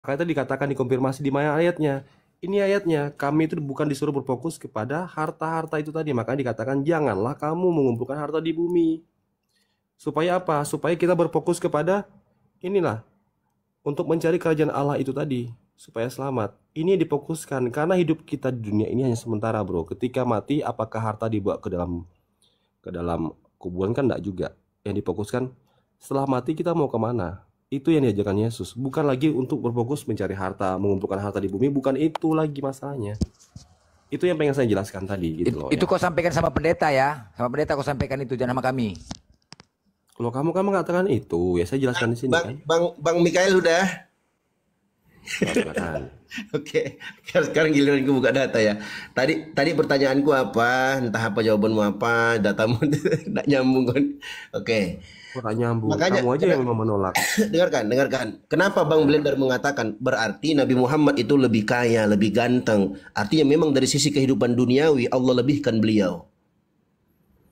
Makanya tadi dikatakan dikonfirmasi di mana ayatnya. Ini ayatnya, kami itu bukan disuruh berfokus kepada harta-harta itu tadi. Makanya dikatakan janganlah kamu mengumpulkan harta di bumi. Supaya apa? Supaya kita berfokus kepada inilah, untuk mencari kerajaan Allah itu tadi, supaya selamat. Ini yang difokuskan karena hidup kita di dunia ini hanya sementara, bro. Ketika mati, apakah harta dibawa ke dalam kuburan? Kan enggak juga. Yang difokuskan setelah mati kita mau kemana? Itu yang diajarkan Yesus. Bukan lagi untuk berfokus mencari harta, mengumpulkan harta di bumi. Bukan itu lagi masalahnya. Itu yang pengen saya jelaskan tadi gitu loh. Itu kau sampaikan sama pendeta ya. Sama pendeta kau sampaikan itu, jangan sama kami. Kalau kamu kan mengatakan itu, ya saya jelaskan di sini kan. Bang Mikael udah. Silakan. Oke, sekarang giliran gue buka data ya. Tadi pertanyaanku apa, entah apa jawabanmu apa, datamu tidak nyambung kan. Oke. Kok nyambung? Makanya Kamu aja yang memang menolak. dengarkan. Kenapa Bang Blender mengatakan berarti Nabi Muhammad itu lebih kaya, lebih ganteng? Artinya memang dari sisi kehidupan duniawi Allah lebihkan beliau.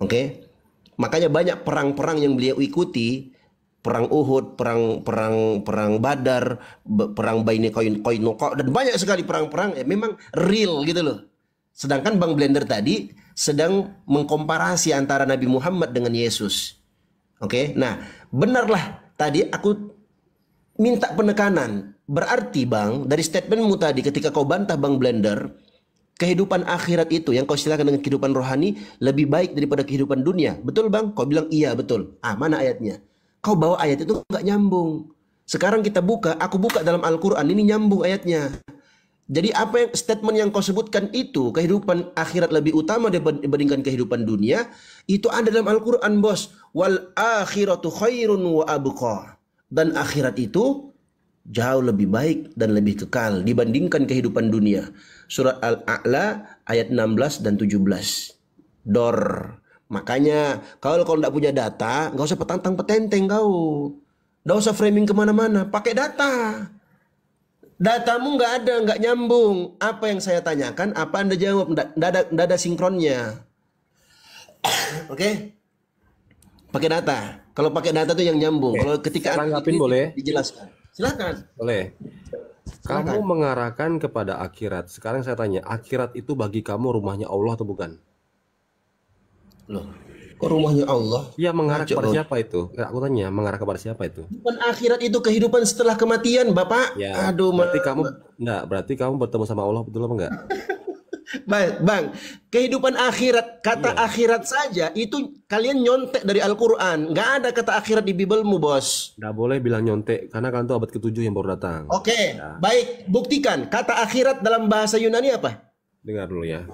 Oke. Makanya banyak perang-perang yang beliau ikuti, perang Uhud, perang Badar, perang Baini Qainuqa, dan banyak sekali perang-perang memang real gitu loh. Sedangkan Bang Blender tadi sedang mengkomparasi antara Nabi Muhammad dengan Yesus. Oke. Nah, benarlah tadi aku minta penekanan. Berarti Bang, dari statementmu tadi ketika kau bantah Bang Blender, kehidupan akhirat itu yang kau silakan dengan kehidupan rohani lebih baik daripada kehidupan dunia. Betul Bang? Kau bilang iya betul. Mana ayatnya? Kau bawa ayat itu nggak nyambung. Sekarang kita buka, aku buka dalam Al-Quran, ini nyambung ayatnya. Jadi apa yang statement yang kau sebutkan itu, kehidupan akhirat lebih utama dibandingkan kehidupan dunia, itu ada dalam Al-Quran, bos. Wal akhiratu khairun wa abqa. Dan akhirat itu jauh lebih baik dan lebih kekal dibandingkan kehidupan dunia. Surat Al-A'la ayat 16 dan 17. Dor. Makanya kalau kau tidak punya data, nggak usah petantang-petenteng kau. Nggak usah framing kemana-mana, pakai data. Datamu nggak ada, nggak nyambung. Apa yang saya tanyakan, apa Anda jawab? Nggak ada sinkronnya. Oke? Pakai data. Kalau pakai data tuh yang nyambung. Kalau ketika tanggapin boleh? Dijelaskan. Silakan. Boleh. Kamu mengarahkan kepada akhirat. Sekarang saya tanya, akhirat itu bagi kamu rumahnya Allah atau bukan? Loh, kok rumahnya Allah? Iya, mengarah kepada siapa itu? Aku tanya, mengarah kepada siapa itu? Kehidupan akhirat itu kehidupan setelah kematian, Bapak. Ya, Aduh, berarti kamu bertemu sama Allah, betul apa enggak? Bang, kehidupan akhirat, kata akhirat saja itu kalian nyontek dari Al-Quran. Nggak ada kata akhirat di Bibelmu, bos. Nggak boleh bilang nyontek, karena kan itu abad ke-7 yang baru datang. Oke, baik, buktikan. Kata akhirat dalam bahasa Yunani apa? Dengar dulu ya.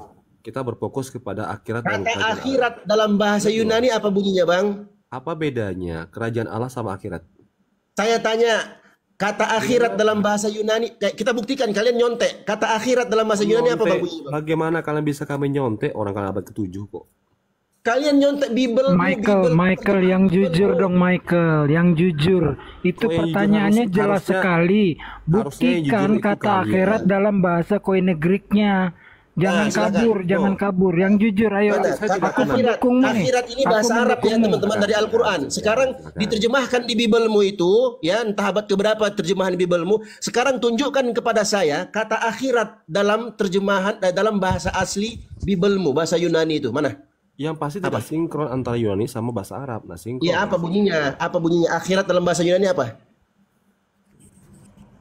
Kita berfokus kepada akhirat dan Kata akhirat dalam bahasa Yunani apa bunyinya, Bang? Apa bedanya kerajaan Allah sama akhirat? Saya tanya, kata akhirat dalam bahasa Yunani, kita buktikan kalian nyontek. Kata akhirat dalam bahasa Yunani apa Bang bunyinya? Bagaimana kalian bisa kami nyontek orang kan abad ke-7 kok? Kalian nyontek Bible. Michael yang jujur dong, Michael, yang jujur. Itu pertanyaannya jelas sekali. Buktikan kata akhirat dalam bahasa koine Greeknya. Jangan kabur, yang jujur, ayo. Aku pendukungmu nih. Akhirat ini bahasa Arab ya teman-teman, dari Al-Quran. Sekarang diterjemahkan di Bibelmu itu, ya entah abad keberapa terjemahan Bibelmu. Sekarang tunjukkan kepada saya kata akhirat dalam terjemahan dalam bahasa asli Bibelmu, bahasa Yunani itu mana? Yang pasti tidak sinkron antara Yunani sama bahasa Arab. Nah, sinkron. Ya apa bunyinya? Apa bunyinya akhirat dalam bahasa Yunani apa?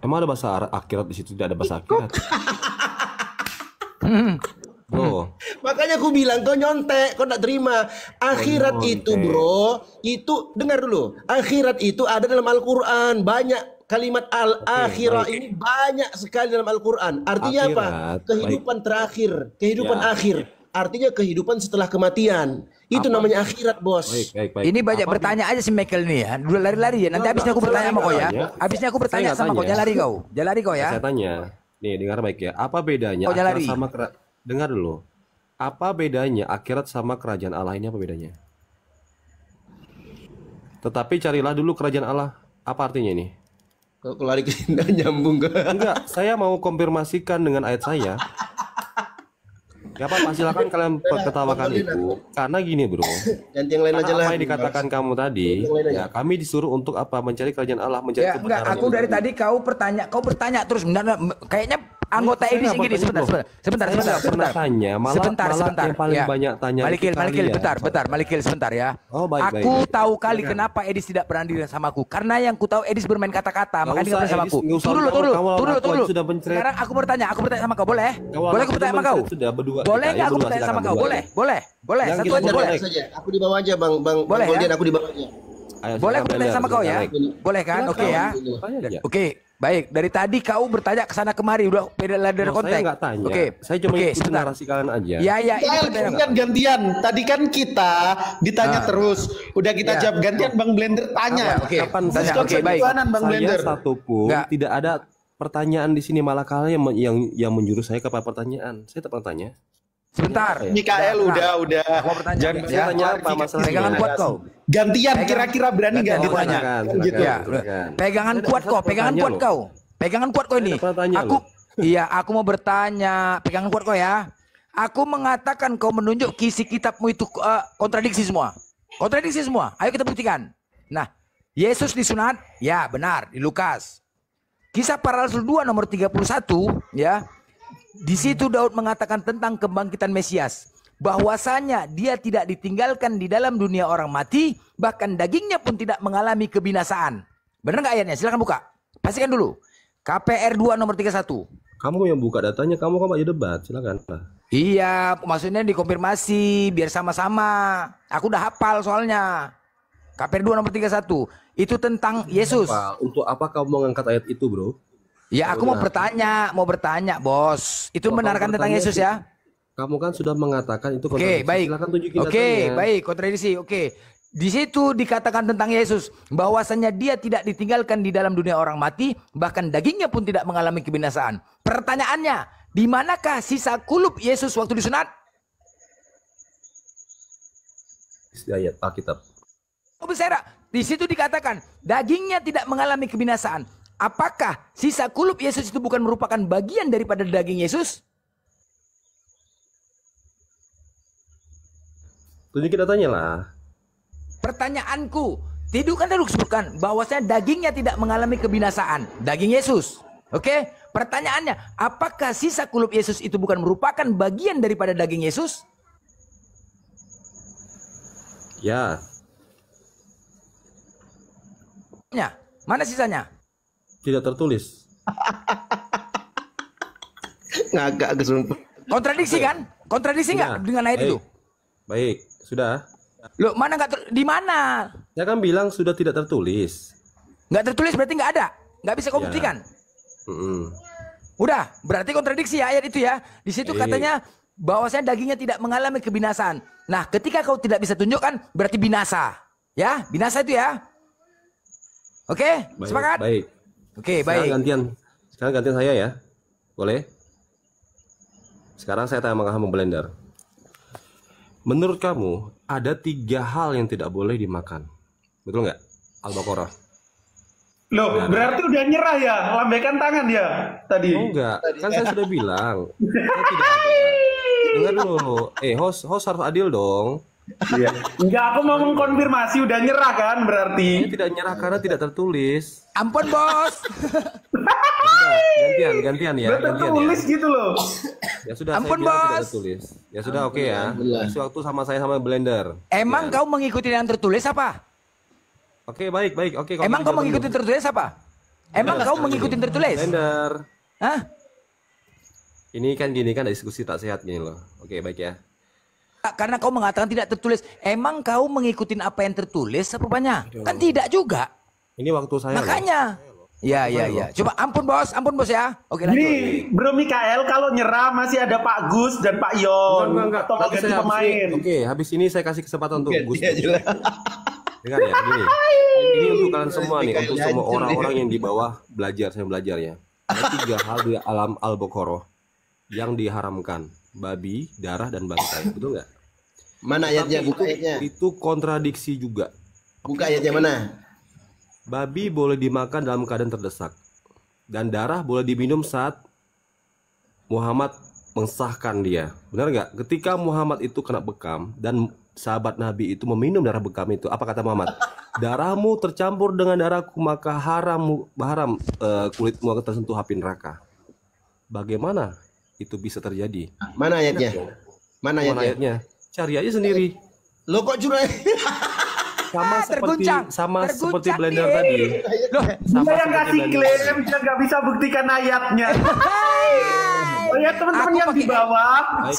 Emang ada bahasa akhirat di situ? Tidak ada bahasa akhirat. Bro. Makanya aku bilang kau nyontek, kau tidak terima. Akhirat itu, bro, itu dengar dulu. Akhirat itu ada dalam Al-Quran. Banyak kalimat al-akhirah ini banyak sekali dalam Al-Quran. Artinya apa? Kehidupan terakhir, kehidupan akhir. Artinya kehidupan setelah kematian. Itu namanya akhirat, bos. Baik. Ini banyak bertanya aja si Michael nih ya. Dulu lari-lari ya. Nanti habisnya aku bertanya sama kau ya. Habisnya aku bertanya sama kau. Jangan lari kau ya. Saya tanya. Nih, dengar baik ya. Apa bedanya akhirat sama dengar dulu. Apa bedanya akhirat sama kerajaan Allah ini, apa bedanya? Tetapi carilah dulu kerajaan Allah. Apa artinya ini? Kok lari ke sini nyambung ke? Enggak, saya mau konfirmasikan dengan ayat saya. Gak apa-apa, silakan kalian ketawakan itu. Karena gini bro, Ganti yang lain karena aja lah. apa yang dikatakan kamu tadi, ya kami disuruh untuk apa? Mencari kerajaan Allah, mencari Ya, enggak, aku dari tadi kau bertanya terus. Kayaknya anggota Saya edisi nggak gini, bertanya, sebentar. Saya nggak pernah tanya, malah yang paling Ya. banyak tanya Malikil, itu Malikil, kalian. bentar, Malikil sebentar ya. Oh, baik, aku baik. tahu kali kenapa Edis tidak pernah deal sama aku. Karena yang ku tahu Edis bermain kata-kata, Nggak makanya dia usah, bermain sama Edis, aku. nggak usah, Tunggu kamu dulu. sudah mencret. Sekarang aku bertanya sama kau, boleh? Kamu Boleh aku sudah bertanya sama kau? mencret, sudah berdua Boleh kita, nggak ya, aku berdua, bertanya sama silakan, kau? berdua. Boleh. Yang Satu kita aja boleh. Saja. Aku di bawah aja Bang Boleh, Golden, ya? aku di bawahnya. Ayo, Boleh aku silakan, bertanya sama Blender, kau ya? silakan. Boleh kan? Oke ya. Tanya aja. Oke, baik. Dari tadi kau bertanya ke sana kemari, udah beda ladder Oh, konteks. saya nggak tanya. Oke, Saya cuma oke, ikutin sebentar. narasi kalian aja. Ya, ini Mikael, berbeda. gantian. Tadi kan kita ditanya terus. Udah kita Ya. jawab gantian, Bang Blender tanya. Oke, Kapan tanya. saya- Oke, baik. Ketuhanan, Bang Saya Blender. satupun Nggak. tidak ada pertanyaan di sini, malah kalian yang menjurus saya kepada pertanyaan. Saya tak pernah tanya. Sebentar. Mikael, udah. Aku mau bertanya. Jangan Saya tanya apa masalahnya? Pegangan kuat kau. gantian. Pegang- Kira-kira berani nggak Gantian, ditanya? silakan, Gitu. silakan. Ya, silakan. pegangan Saya kuat tak kau, pernah pegangan tanya kuat loh. kau. Pegangan kuat kau ini. tak pernah tanya Aku loh. iya, aku mau bertanya, pegangan kuat kau ya. Aku mengatakan kau menunjuk kisi kitabmu itu kontradiksi semua. Kontradiksi semua. Ayo kita buktikan. Nah, Yesus disunat, ya benar di Lukas. Kisah Para Rasul 2 nomor 31 ya. Di situ Daud mengatakan tentang kebangkitan Mesias, bahwasanya dia tidak ditinggalkan di dalam dunia orang mati, bahkan dagingnya pun tidak mengalami kebinasaan. Benar nggak ayatnya? Silakan buka. Pastikan dulu. KPR 2 nomor 31. Kamu yang buka datanya, kamu aja debat, silakan. Iya, maksudnya dikonfirmasi biar sama-sama. Aku udah hafal soalnya. KPR 2 nomor 31. Itu tentang Yesus. Untuk apa kamu mengangkat ayat itu, bro? Ya, aku mau bertanya, Bos. Itu Kalau membenarkan kamu tentang bertanya Yesus sih, ya? Kamu kan sudah mengatakan itu Oke, kontradiksi. baik. Silakan tunjukin Oke, datanya. baik, kontradiksi. Oke. Di situ dikatakan tentang Yesus bahwasanya dia tidak ditinggalkan di dalam dunia orang mati, bahkan dagingnya pun tidak mengalami kebinasaan. Pertanyaannya, di manakah sisa kulup Yesus waktu disunat? Di ayat Alkitab. Oh, besar. Di situ dikatakan dagingnya tidak mengalami kebinasaan. Apakah sisa kulup Yesus itu bukan merupakan bagian daripada daging Yesus? Tunjukin datanya lah. Pertanyaanku, tidak kan tadi disebutkan bahwasanya dagingnya tidak mengalami kebinasaan. Daging Yesus. Oke? Pertanyaannya, apakah sisa kulup Yesus itu bukan merupakan bagian daripada daging Yesus? Ya, Mana sisanya? tidak tertulis. Ngagak kesumpah. Kontradiksi kan? Kontradiksi nggak Ya, dengan ayat baik. itu? Baik, sudah. Loh, mana nggak di mana? Saya kan bilang sudah tidak tertulis. Nggak tertulis berarti nggak ada. Nggak bisa kau Ya. buktikan. Mm-mm. Udah, berarti kontradiksi ya ayat itu ya. Di situ Baik. katanya bahwasanya dagingnya tidak mengalami kebinasaan. Nah, ketika kau tidak bisa tunjukkan, berarti binasa. Ya, binasa itu ya. Oke, Baik, sepakat? baik. Oke, Sekarang baik. gantian saya ya. Boleh? Sekarang saya tanya sama Blender. Menurut kamu ada 3 hal yang tidak boleh dimakan. Betul nggak? Al-Baqarah. Loh, berarti udah nyerah ya? Lambaikan tangan ya tadi. Oh enggak, kan saya sudah bilang. Saya tidak ada. Dengar dulu. Host harus adil dong. Iya. Enggak, aku mau mengkonfirmasi udah nyerah kan Saya berarti. tidak nyerah karena tidak tertulis. Ampun, Bos. Sudah, gantian ya, Udah gantian ya. tertulis gitu loh. Ya sudah, Ampun, saya bilang tidak Bos. tertulis. Ya sudah, oke ya. Alhamdulillah. Kasih waktu sama saya sama Blender. Emang Ya. kau mengikuti yang tertulis apa? Oke, baik. Oke, kalau Emang gitu kau mengikuti dulu. tertulis apa? Emang kau mengikuti tertulis? Blender. Hah? Ini kan gini kan diskusi tak sehat gini loh. Oke, baik ya. Karena kau mengatakan tidak tertulis. Emang kau mengikuti apa yang tertulis rupanya? Kan tidak juga. Ini waktu saya loh. Makanya. Ya. Coba ampun bos ya. Oke lanjut. Gini, Bro Mikael, kalau nyerah masih ada Pak Gus dan Pak Yon. Enggak. Atau mau Nanti ganti saya habis pemain. ini- Oke, habis ini saya kasih kesempatan untuk Gus. Dia aja lah. Dengar ya, gini. Ini untuk kalian semua nih, untuk Kayak semua hancur orang-orang yang di bawah belajar, saya belajar ya. Ada 3 hal di alam Al-Baqarah yang diharamkan. Babi, darah, dan bangkai. Betul nggak? Mana ayatnya? Tapi Buka ayatnya. itu kontradiksi juga. Buka ayatnya mana? Babi boleh dimakan dalam keadaan terdesak. Dan darah boleh diminum saat Muhammad mensahkan dia. Benar nggak? Ketika Muhammad itu kena bekam dan sahabat Nabi itu meminum darah bekam itu, apa kata Muhammad? Darahmu tercampur dengan darahku, maka haram kulitmu akan tersentuh api neraka. Bagaimana itu bisa terjadi? Mana ayatnya? Mana Mana ayatnya? Cari aja sendiri. Lo kok curang? Sama seperti terguncang blender dia. tadi. Loh, Sama Dia yang seperti kasih blender klaim, tadi. dia nggak bisa buktikan ayatnya. Oh ya teman-teman Aku yang di pakai- bawah, Baik,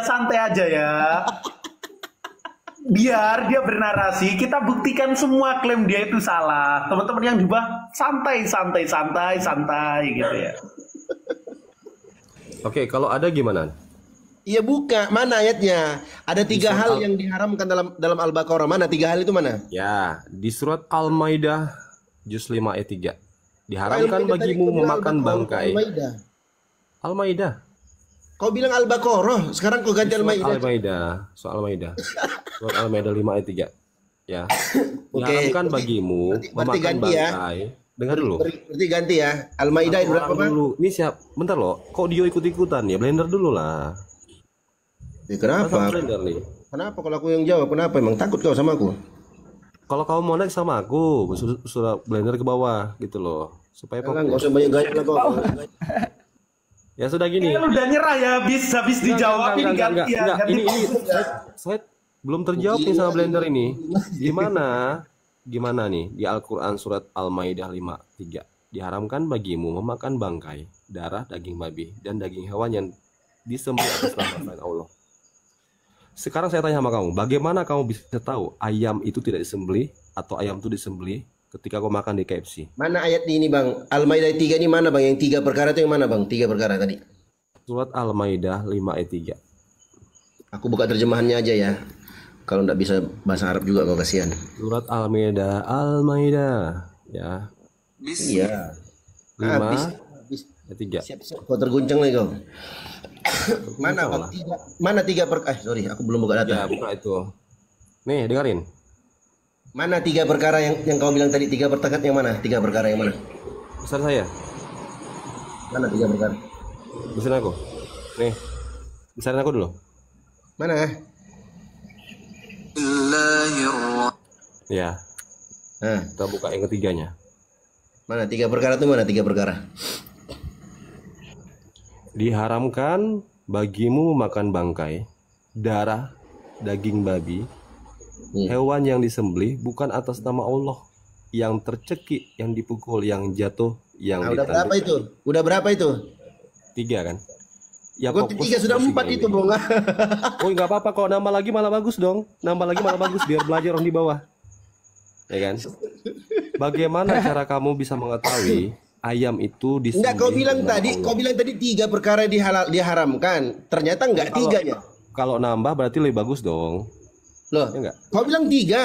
santai aja ya. Biar dia bernarasi, kita buktikan semua klaim dia itu salah. Teman-teman yang di bawah, santai gitu ya. Oke, kalau ada gimana? Iya buka. Mana ayatnya? Ada 3 hal yang diharamkan dalam Al-Baqarah. Mana 3 hal itu mana? Ya, di surat Al-Maidah juz 5 ayat 3. Diharamkan Al-Maidah tadi bagimu kau bilang memakan Al-Baqarah, bangkai. Al-Maidah. Al-Maidah. Kau bilang Al-Baqarah, sekarang kau ganti Surat Al-Maidah. Al-Maidah. Surat Al-Maidah. Surat Al-Maidah 5 ayat 3. Ya. Oke. Diharamkan bagimu Berarti memakan ganti ya. bangkai. Dengar dulu. Berarti ganti ya. Al-Maidah ayat berapa, Orang Bang? dulu. Ini siap. Bentar loh. Kok Dio ikut-ikutan ya? Blender dulu lah. Ya, Masa kenapa? blender nih. Kenapa kalau aku yang jawab? Kenapa? Emang takut kau sama aku? Kalau kamu mau naik sama aku, suruh blender ke bawah gitu loh. Supaya Jangan, nggak fokus. usah banyak gaya lah kau. Ya sudah gini. Lu udah nyerah ya, habis dijawab ini ganti ya. Enggak, ganti ini saya belum terjawab nih sama blender ini. Gimana nih di Al-Qur'an surat Al-Maidah 5:3. Diharamkan bagimu memakan bangkai, darah, daging babi dan daging hewan yang disembelih atas nama selain Allah. Sekarang saya tanya sama kamu, bagaimana kamu bisa tahu ayam itu tidak disembelih atau ayam itu disembelih ketika kau makan di KFC? Mana ayat ini, Bang? Al-Maidah 3 ini mana, Bang? Yang 3 perkara itu yang mana, Bang? 3 perkara tadi. Surat Al-Maidah 5 ayat 3. Aku buka terjemahannya aja ya. Kalau nggak bisa bahasa Arab juga kau kasihan. Surat Al-Maidah ya. Iya. 5 Habis. ayat 3. Siap-siap. Kau terguncang lagi kau. Mana, Bang? Mana 3 perkara? Sorry, aku belum buka Ya, data. buka itu. Nih, dengerin. Mana 3 perkara yang kau bilang tadi? 3 perkara yang mana? 3 perkara yang mana? Besar saya. Mana 3 perkara? Besarin aku. Nih. Besarin aku dulu. Mana? Ya, Nah, kita buka yang ketiganya. mana 3 perkara itu mana? 3 perkara. Diharamkan bagimu memakan bangkai, darah, daging babi, hewan yang disembelih bukan atas nama Allah, yang tercekik, yang dipukul, yang jatuh, yang Nah, udah berapa itu? Udah berapa itu? 3 kan? Ya Kok fokus 3 sudah fokus 4 ini. itu, Bang. Oh nggak apa-apa, kalau nambah lagi malah bagus dong. Nambah lagi malah bagus biar belajar orang di bawah. Ya kan? Bagaimana cara kamu bisa mengetahui ayam itu disembelih? Enggak, kau bilang tadi 3 perkara diharamkan. Ternyata enggak Kalau- 3-nya. Kalau nambah berarti lebih bagus dong. Loh, Ya enggak? kau bilang 3.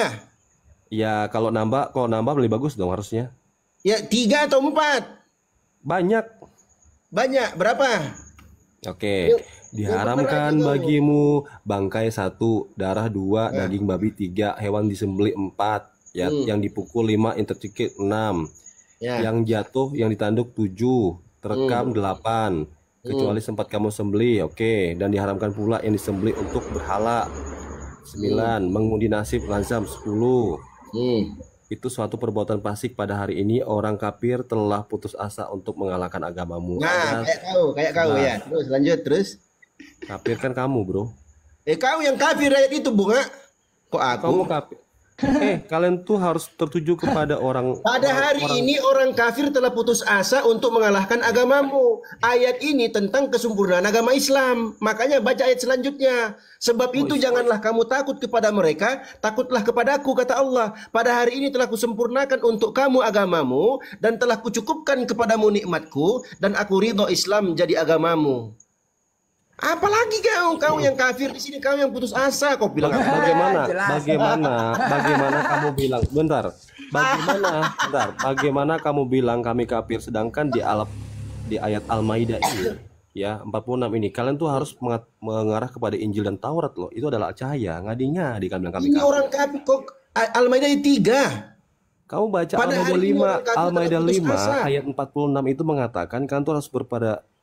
Ya kalau nambah lebih bagus dong harusnya. Ya 3 atau 4? Banyak. Banyak, berapa? Oke. Yuk, Diharamkan yuk, bagimu bangkai 1, darah 2, daging babi 3, hewan disembelih 4, ya, yang dipukul 5, yang tercekik 6, Ya. yang jatuh, yang ditanduk 7, terekam 8, kecuali sempat kamu sembelih. Oke. Dan diharamkan pula yang disembelih untuk berhala 9, mengundi nasib lazam 10. Itu suatu perbuatan fasik pada hari ini orang kafir telah putus asa untuk mengalahkan agamamu. Nah, Ada kayak kau ya. Terus lanjut terus. kafir kan kamu, bro. Kau yang kafir ayat itu, Bunga. Kok aku? Kamu kafir. Kalian tuh harus tertuju kepada orang. Pada hari ini orang kafir telah putus asa untuk mengalahkan agamamu. Ayat ini tentang kesempurnaan agama Islam. Makanya baca ayat selanjutnya. Sebab itu janganlah kamu takut kepada mereka, takutlah kepadaku, kata Allah. Pada hari ini telah kusempurnakan untuk kamu agamamu dan telah kucukupkan kepadamu nikmatku dan aku ridho Islam jadi agamamu. Apalagi kau yang kafir di sini, kau yang putus asa, kau bilang apa? Bagaimana kamu bilang? Bagaimana kamu bilang kami kafir sedangkan di ayat Al-Maidah ini ya 46 ini kalian tuh harus mengarah kepada Injil dan Taurat loh. Itu adalah cahaya. Ngadinya bilang kami Ini kafir. orang kafir kok Al-Maidah 3. Kamu baca Pada Al-Maidah hari ini 5, orang kafir Al-Maidah telah putus 5 asa. ayat 46 itu mengatakan kalian tuh harus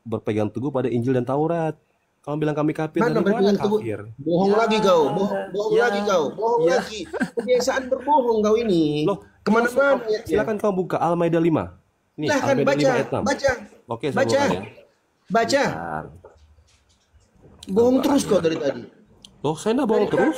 berpegang teguh pada Injil dan Taurat. Kamu bilang kami kafir, Mana dari mana berpegang teguh? kafir? Bohong lagi kau, bohong Ya. lagi kau, bohong Ya. lagi. Kebiasaan berbohong kau ini. Loh, Kemana-mana ya. silakan kamu buka Al-Maidah 5. Nih, Silahkan Al-Maidah 5 ayat 6. baca. Oke, saya Baca. buka ya. Baca. Bentar. Bohong terus kau dari tadi. Loh, saya nggak bohong terus.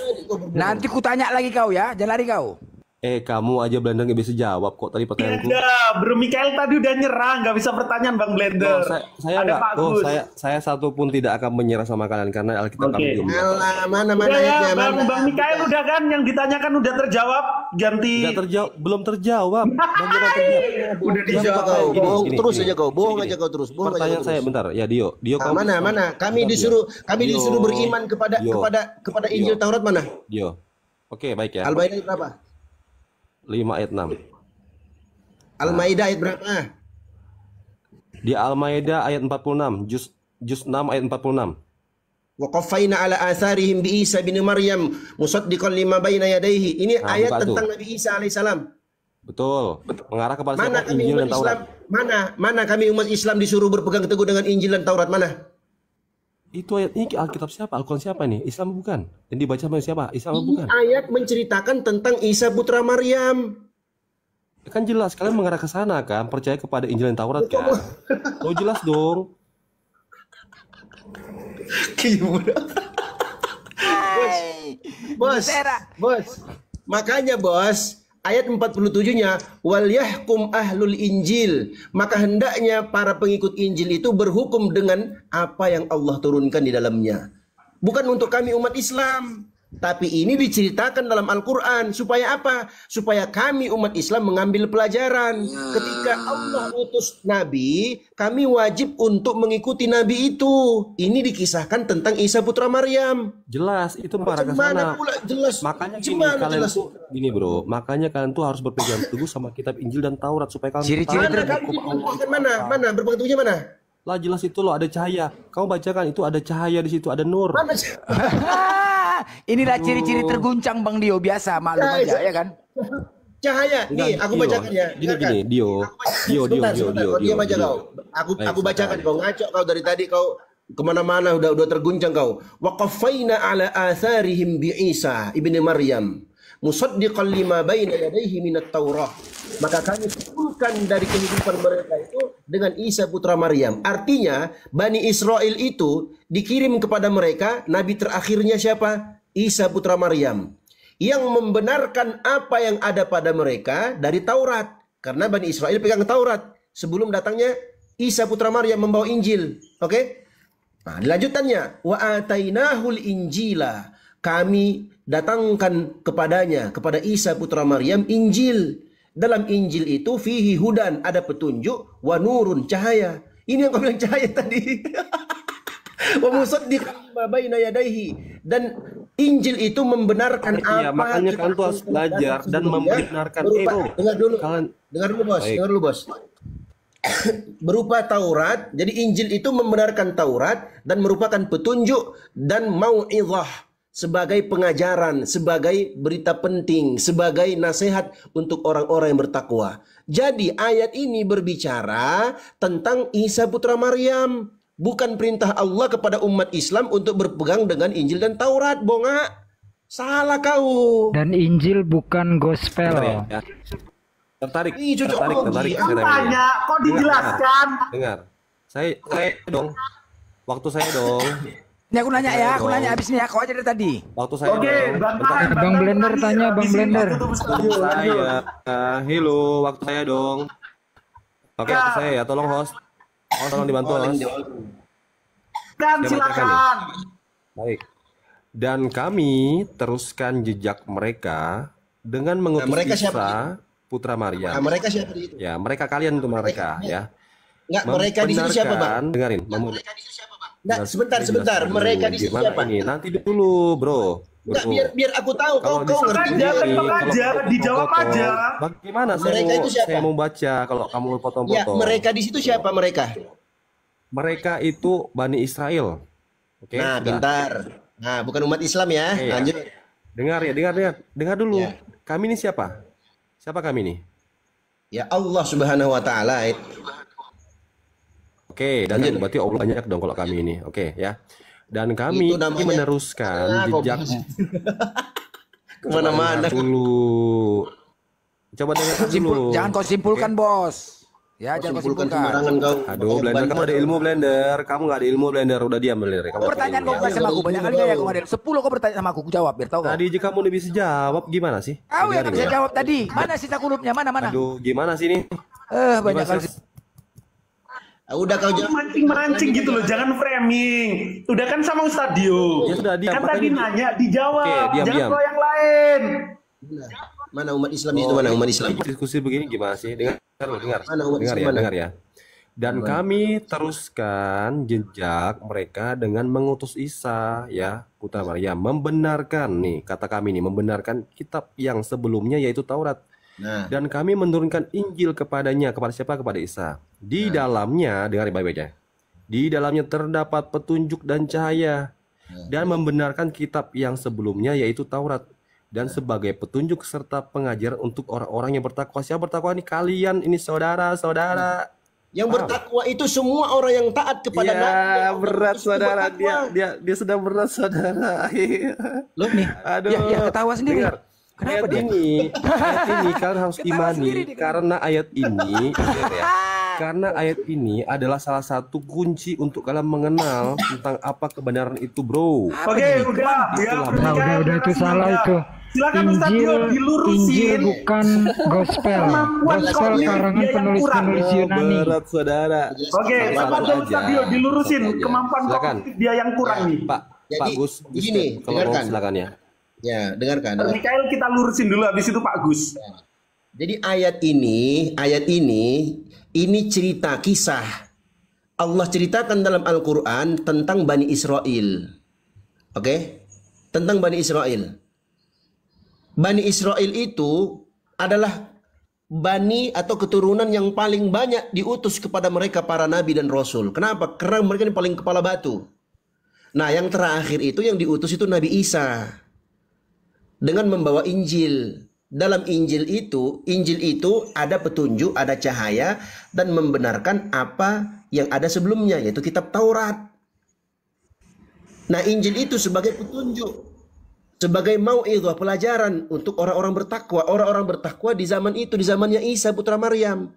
Nanti ku tanya lagi kau ya, jangan lari kau. Kamu aja Blender nggak bisa jawab kok tadi pertanyaanku. Ya, Bro Mikael tadi udah nyerah, nggak bisa pertanyaan Bang Blender. Saya Ada nggak, Pak Gus. saya satu pun tidak akan menyerah sama kalian karena Alkitab kami Oke. belum. Alah, mana Udah ya, ayatnya, mana? Bang Mikael udah kan yang ditanyakan udah terjawab, ganti. Nggak terjawab, belum terjawab. Bagaimana terjawab? Udah Bisa dijawab. kau, Gini, bohong gini, terus gini. aja kau, bohong Gini. aja kau terus, bohong aja Pertanyaan kau saya terus. bentar, ya Dio, Nah, kamu mana? Kami disuruh beriman kepada Dio. kepada Injil Dio. Taurat mana? Dio. Oke, baik ya. Al-Maidah ayat berapa? 5 ayat 6. Al-Maidah ayat berapa? Di Al-Maidah ayat 46, juz 6 ayat 46. Wa qaffayna ala atharihim bi Isa bin Maryam musaddiqan lima baina yadayhi. Ini Nah, ayat buka tentang tuh. Nabi Isa alaihissalam. Betul. Mengarah kepada Mana siapa? kami Injil umat dan Taurat. Islam? Mana kami umat Islam disuruh berpegang teguh dengan Injil dan Taurat mana? Itu ayat ini Alkitab siapa? Al-Quran siapa ini? Islam bukan? Yang dibaca sama siapa? Islam bukan? Ini ayat menceritakan tentang Isa putra Maryam. Kan jelas kalian mengarah ke sana kan, percaya kepada Injil dan Taurat kan? Oh jelas dong. Bos, bos. Makanya bos, ayat 47-nya wal yahkum ahlul Injil, maka hendaknya para pengikut Injil itu berhukum dengan apa yang Allah turunkan di dalamnya. Bukan untuk kami umat Islam, tapi ini diceritakan dalam Al-Quran. Supaya apa? Supaya kami umat Islam mengambil pelajaran. Ketika Allah utus Nabi, kami wajib untuk mengikuti Nabi itu. Ini dikisahkan tentang Isa putra Maryam. Jelas itu mengarah ke Mana sana. pula jelas? Makanya gini, Gimana kalian jelas? tuh gini bro, makanya kalian tuh harus berpegang teguh sama kitab Injil dan Taurat supaya kalian Ciri-ciri tahu Mana kami hukum Allah. diperintahkan mana berpegang teguhnya mana? Lah jelas itu loh, ada cahaya. Kamu bacakan itu ada cahaya di situ, ada nur. Mana? Inilah ciri-ciri terguncang Bang Dio, biasa maklum aja ya kan. Cahaya. Nih, aku Dio. bacakan ya. Gini, Dio. Sebentar, kau diam aja Dio. kau. Baik, Aku bacakan silakan. kau ngaco kau dari tadi kau kemana-mana udah terguncang kau. Wa qaffayna ala atharihim bi Isa ibni Maryam musaddiqan lima baina yadayhi minat Taurah. Maka kami kumpulkan dari kehidupan mereka itu dengan Isa putra Maryam. Artinya Bani Israel itu dikirim kepada mereka nabi terakhirnya siapa? Isa putra Maryam. Yang membenarkan apa yang ada pada mereka dari Taurat. Karena Bani Israel pegang Taurat sebelum datangnya Isa putra Maryam membawa Injil. Oke? Nah, dilanjutannya wa atainahul injila. Kami datangkan kepadanya, kepada Isa putra Maryam Injil. Dalam Injil itu fihi hudan, ada petunjuk, wa nurun, cahaya. Ini yang kau bilang cahaya tadi. Wa musaddiqan lima baina yadayhi, dan Injil itu membenarkan Iya, apa makanya kita kalian tuh harus belajar dan membenarkan. berupa, dengar dulu. Kalian- Dengar dulu bos, Baik. dengar dulu bos. Berupa Taurat, jadi Injil itu membenarkan Taurat dan merupakan petunjuk dan mau'izah, sebagai pengajaran, sebagai berita penting, sebagai nasihat untuk orang-orang yang bertakwa. Jadi ayat ini berbicara tentang Isa putra Maryam, bukan perintah Allah kepada umat Islam untuk berpegang dengan Injil dan Taurat. Bonga, salah kau. Dan Injil bukan gospel. Bentar ya. Tertarik, Ih, cocok tertarik. lagi. Saya tanya. Tanya, kok dijelaskan? Dengar. Saya dong. Waktu saya dong. Ini aku nanya ya, aku nanya abis ini ya, kau aja dari tadi. Waktu saya Oke, dong. Bang Bentar. Tahan, Bang Blender Tahan, tanya, Bang habisin Blender. waktu tuh, lanjut. Hello, waktu saya dong. Oke, waktu saya ya, tolong host. Tolong dibantu host. Kan Siapa silakan. Baik. Dan kami teruskan jejak mereka dengan mengutus mereka Isa siapa? putra Nah, Maryam. mereka siapa di situ? Ya, mereka kalian untuk mereka ya. Enggak, mereka di situ siapa, Bang? Dengerin. Nah, sebentar. Mereka di situ Gimana siapa? ini? Nanti dulu, bro. Enggak, Bro. biar aku tahu Kalau kau ngerti. Aja, kan Kalau Bang aja, kamu dijawab potong-potong, aja. Bagaimana Mereka itu siapa? saya mau baca kalau kamu Ya, potong-potong? mereka di situ siapa mereka? Mereka itu Bani Israel. Oke. Nah, sudah. bentar. Nah, bukan umat Islam ya. Iya. Lanjut. Dengar dulu. Ya. Kami ini siapa? Siapa kami ini? Ya Allah Subhanahu wa taala. Oke, dan berarti Allah banyak dong kalau kami ini. Oke, ya. Dan kami Itu namanya meneruskan jejak kemana-mana. dulu. Coba dengarkan dulu. Jangan kau simpulkan, Bos. Ya, jangan kau Simpulkan simpulkan. sembarangan kau. Aduh, Blender, kamu ada ilmu Blender. Kamu nggak ada ilmu Blender, udah diam Blender. Kamu Pertanyaan kau bukan sama aku, banyak kali gaya kau Madel. 10 kau bertanya sama aku jawab, biar tahu kau. Tadi jika kamu udah bisa jawab, gimana sih? Kau yang Dengarin bisa ya. jawab tadi. Mana sisa kulupnya? Mana? Aduh, gimana sih ini? Banyak Gimana kali. sih? Udah kau jawab. Mancing-mancing gitu loh, jangan framing. Udah kan sama Ustadio. Ya sudah, diam, Kan makanya tadi nanya, dijawab. Oke, diam, jangan diam. kau yang lain. Mana umat Islam itu, mana umat Islam? Diskusi begini gimana sih? Dengar, Mana umat Islam, mana? dengar ya. Dan kami teruskan jejak mereka dengan mengutus Isa, ya, putra Maryam, membenarkan nih, kata kami nih, membenarkan kitab yang sebelumnya yaitu Taurat. Nah, Dan kami menurunkan Injil kepadanya, kepada siapa? Kepada Isa. Di dalamnya, dengar baik-baik ya. Di dalamnya terdapat petunjuk dan cahaya, dan membenarkan kitab yang sebelumnya yaitu Taurat, dan sebagai petunjuk serta pengajaran untuk orang-orang yang bertakwa. Siapa bertakwa nih? Kalian ini saudara-saudara. yang bertakwa itu semua orang yang taat kepada Nabi. Ya, berat Itu saudara, bertakwa. dia sedang berat saudara. Loh, Aduh. Ya, ketawa sendiri. Dengar. Kenapa ayat dia? ayat ini kalian harus Ketawa sendiri imani dia. karena ayat ini ya, karena ayat ini adalah salah satu kunci untuk kalian mengenal tentang apa kebenaran itu, bro. Oke, udah. Ya, Itulah, Udah itu salah itu. Silakan Ustadio dilurusin. Injil bukan gospel. Kemampuan Gospel kau karangan dia yang penulis-penulis Oh, Yunani. berat saudara. Oke, Satu sama aja. Ustadio dilurusin Satu aja. kemampuan Silakan. kognitif dia yang kurang nih. Pak Jadi, Gus, begini, kalau mau dengarkan. silakan ya. Ya, dengarkan. Mikael kita lurusin dulu, habis itu Pak Gus. Jadi ayat ini cerita kisah. Allah ceritakan dalam Al-Quran tentang Bani Israel. Oke? Tentang Bani Israel. Bani Israel itu adalah bani atau keturunan yang paling banyak diutus kepada mereka para nabi dan rasul. Kenapa? Karena mereka ini paling kepala batu. Nah, yang terakhir itu yang diutus itu Nabi Isa dengan membawa Injil. Dalam Injil itu ada petunjuk, ada cahaya dan membenarkan apa yang ada sebelumnya, yaitu kitab Taurat. Nah, Injil itu sebagai petunjuk, sebagai mau'izah, pelajaran untuk orang-orang bertakwa. Orang-orang bertakwa di zaman itu, di zamannya Isa putra Maryam.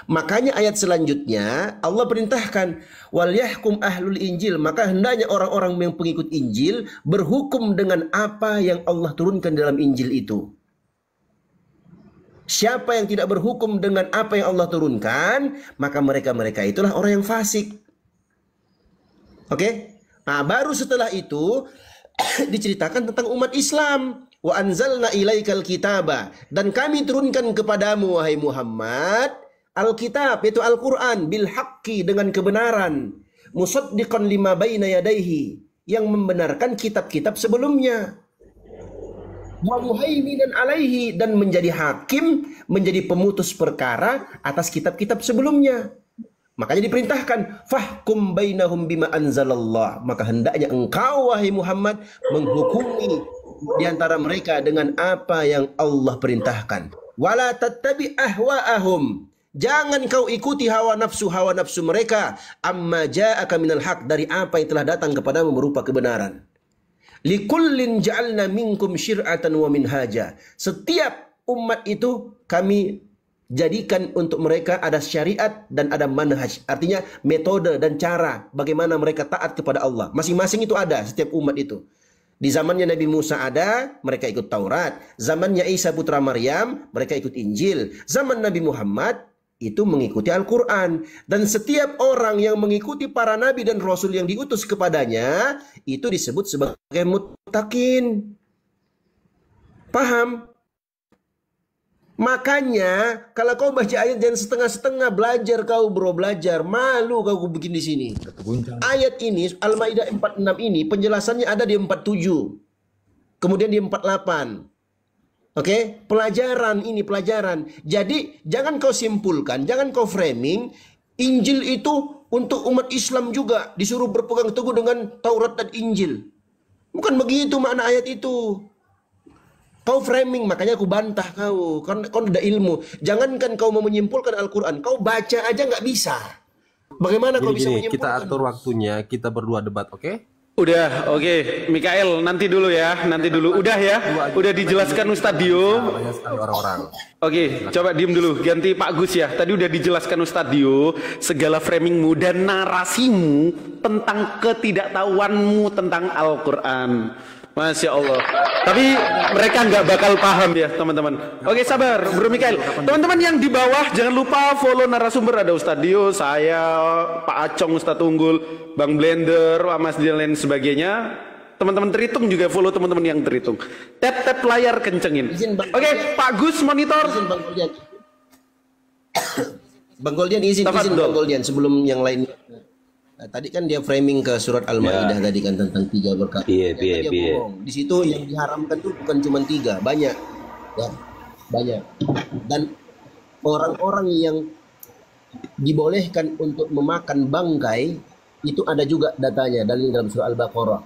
Makanya ayat selanjutnya Allah perintahkan wal yahkum ahlul Injil, maka hendaknya orang-orang yang pengikut Injil berhukum dengan apa yang Allah turunkan dalam Injil itu. Siapa yang tidak berhukum dengan apa yang Allah turunkan, maka mereka itulah orang yang fasik. Oke? Nah, baru setelah itu diceritakan tentang umat Islam. Wa anzalna ilaikal kitaba, dan kami turunkan kepadamu wahai Muhammad Alkitab, yaitu Al-Quran, bil haqqi, dengan kebenaran, musaddiqan lima baina yadaihi, yang membenarkan kitab-kitab sebelumnya, wa muhaiminan alaihi, dan menjadi hakim, menjadi pemutus perkara atas kitab-kitab sebelumnya. Makanya diperintahkan fahkum bainahum bima anzalallah, maka hendaknya engkau wahai Muhammad menghukumi di antara mereka dengan apa yang Allah perintahkan. Wala tattabi ahwa'ahum, jangan kau ikuti hawa nafsu mereka, amma ja'aka minal haq, dari apa yang telah datang kepadamu berupa kebenaran. Likullin ja'alna minkum syir'atan wa minhaja, setiap umat itu kami jadikan untuk mereka ada syariat dan ada manhaj, artinya metode dan cara bagaimana mereka taat kepada Allah. Masing-masing itu ada setiap umat itu. Di zamannya Nabi Musa ada, mereka ikut Taurat. Zamannya Isa putra Maryam, mereka ikut Injil. Zaman Nabi Muhammad itu mengikuti Al-Quran. Dan setiap orang yang mengikuti para nabi dan rasul yang diutus kepadanya, itu disebut sebagai muttaqin. Paham? Makanya kalau kau baca ayat jangan setengah-setengah, belajar kau bro, belajar. Malu kau bikin di sini. Ayat ini Al-Maidah 46 ini penjelasannya ada di 47. Kemudian di 48. Oke, pelajaran ini pelajaran. Jadi jangan kau simpulkan, jangan kau framing Injil itu untuk umat Islam juga disuruh berpegang teguh dengan Taurat dan Injil. Bukan begitu makna ayat itu. Kau framing, makanya aku bantah kau. Kau ada ilmu. Jangankan kau mau menyimpulkan Al-Quran, kau baca aja nggak bisa. Bagaimana kau bisa Gini, menyimpulkan? kita atur waktunya, kita berdua debat, oke? Udah, oke. Mikael, nanti dulu ya, nanti dulu. Udah ya, udah dijelaskan Ustadz Dio. Banyak sekali orang-orang. Oke, coba diem dulu. Ganti Pak Gus ya. Tadi udah dijelaskan Ustadz Dio, segala framingmu dan narasimu tentang ketidaktahuanmu tentang Al-Quran. Masya Allah. Tapi mereka nggak bakal paham ya teman-teman. Oke, sabar Bro Mikael. Teman-teman yang di bawah jangan lupa follow narasumber. Ada Ustadz Dio, saya, Pak Acong, Ustadz Unggul, Bang Blender, Mas dan lain sebagainya. Teman-teman terhitung juga follow teman-teman yang terhitung. Tap layar kencengin. Oke, Pak Gus monitor. Izin Bang Goldian. Bang Goldian izin Bang Goldian sebelum yang lain. Nah, tadi kan dia framing ke surat Al-Maidah tadi kan tentang 3 berkat. Iya. Di situ yang diharamkan tuh bukan cuma 3, banyak. Ya, banyak. Dan orang-orang yang dibolehkan untuk memakan bangkai itu ada juga datanya dalam surah Al-Baqarah.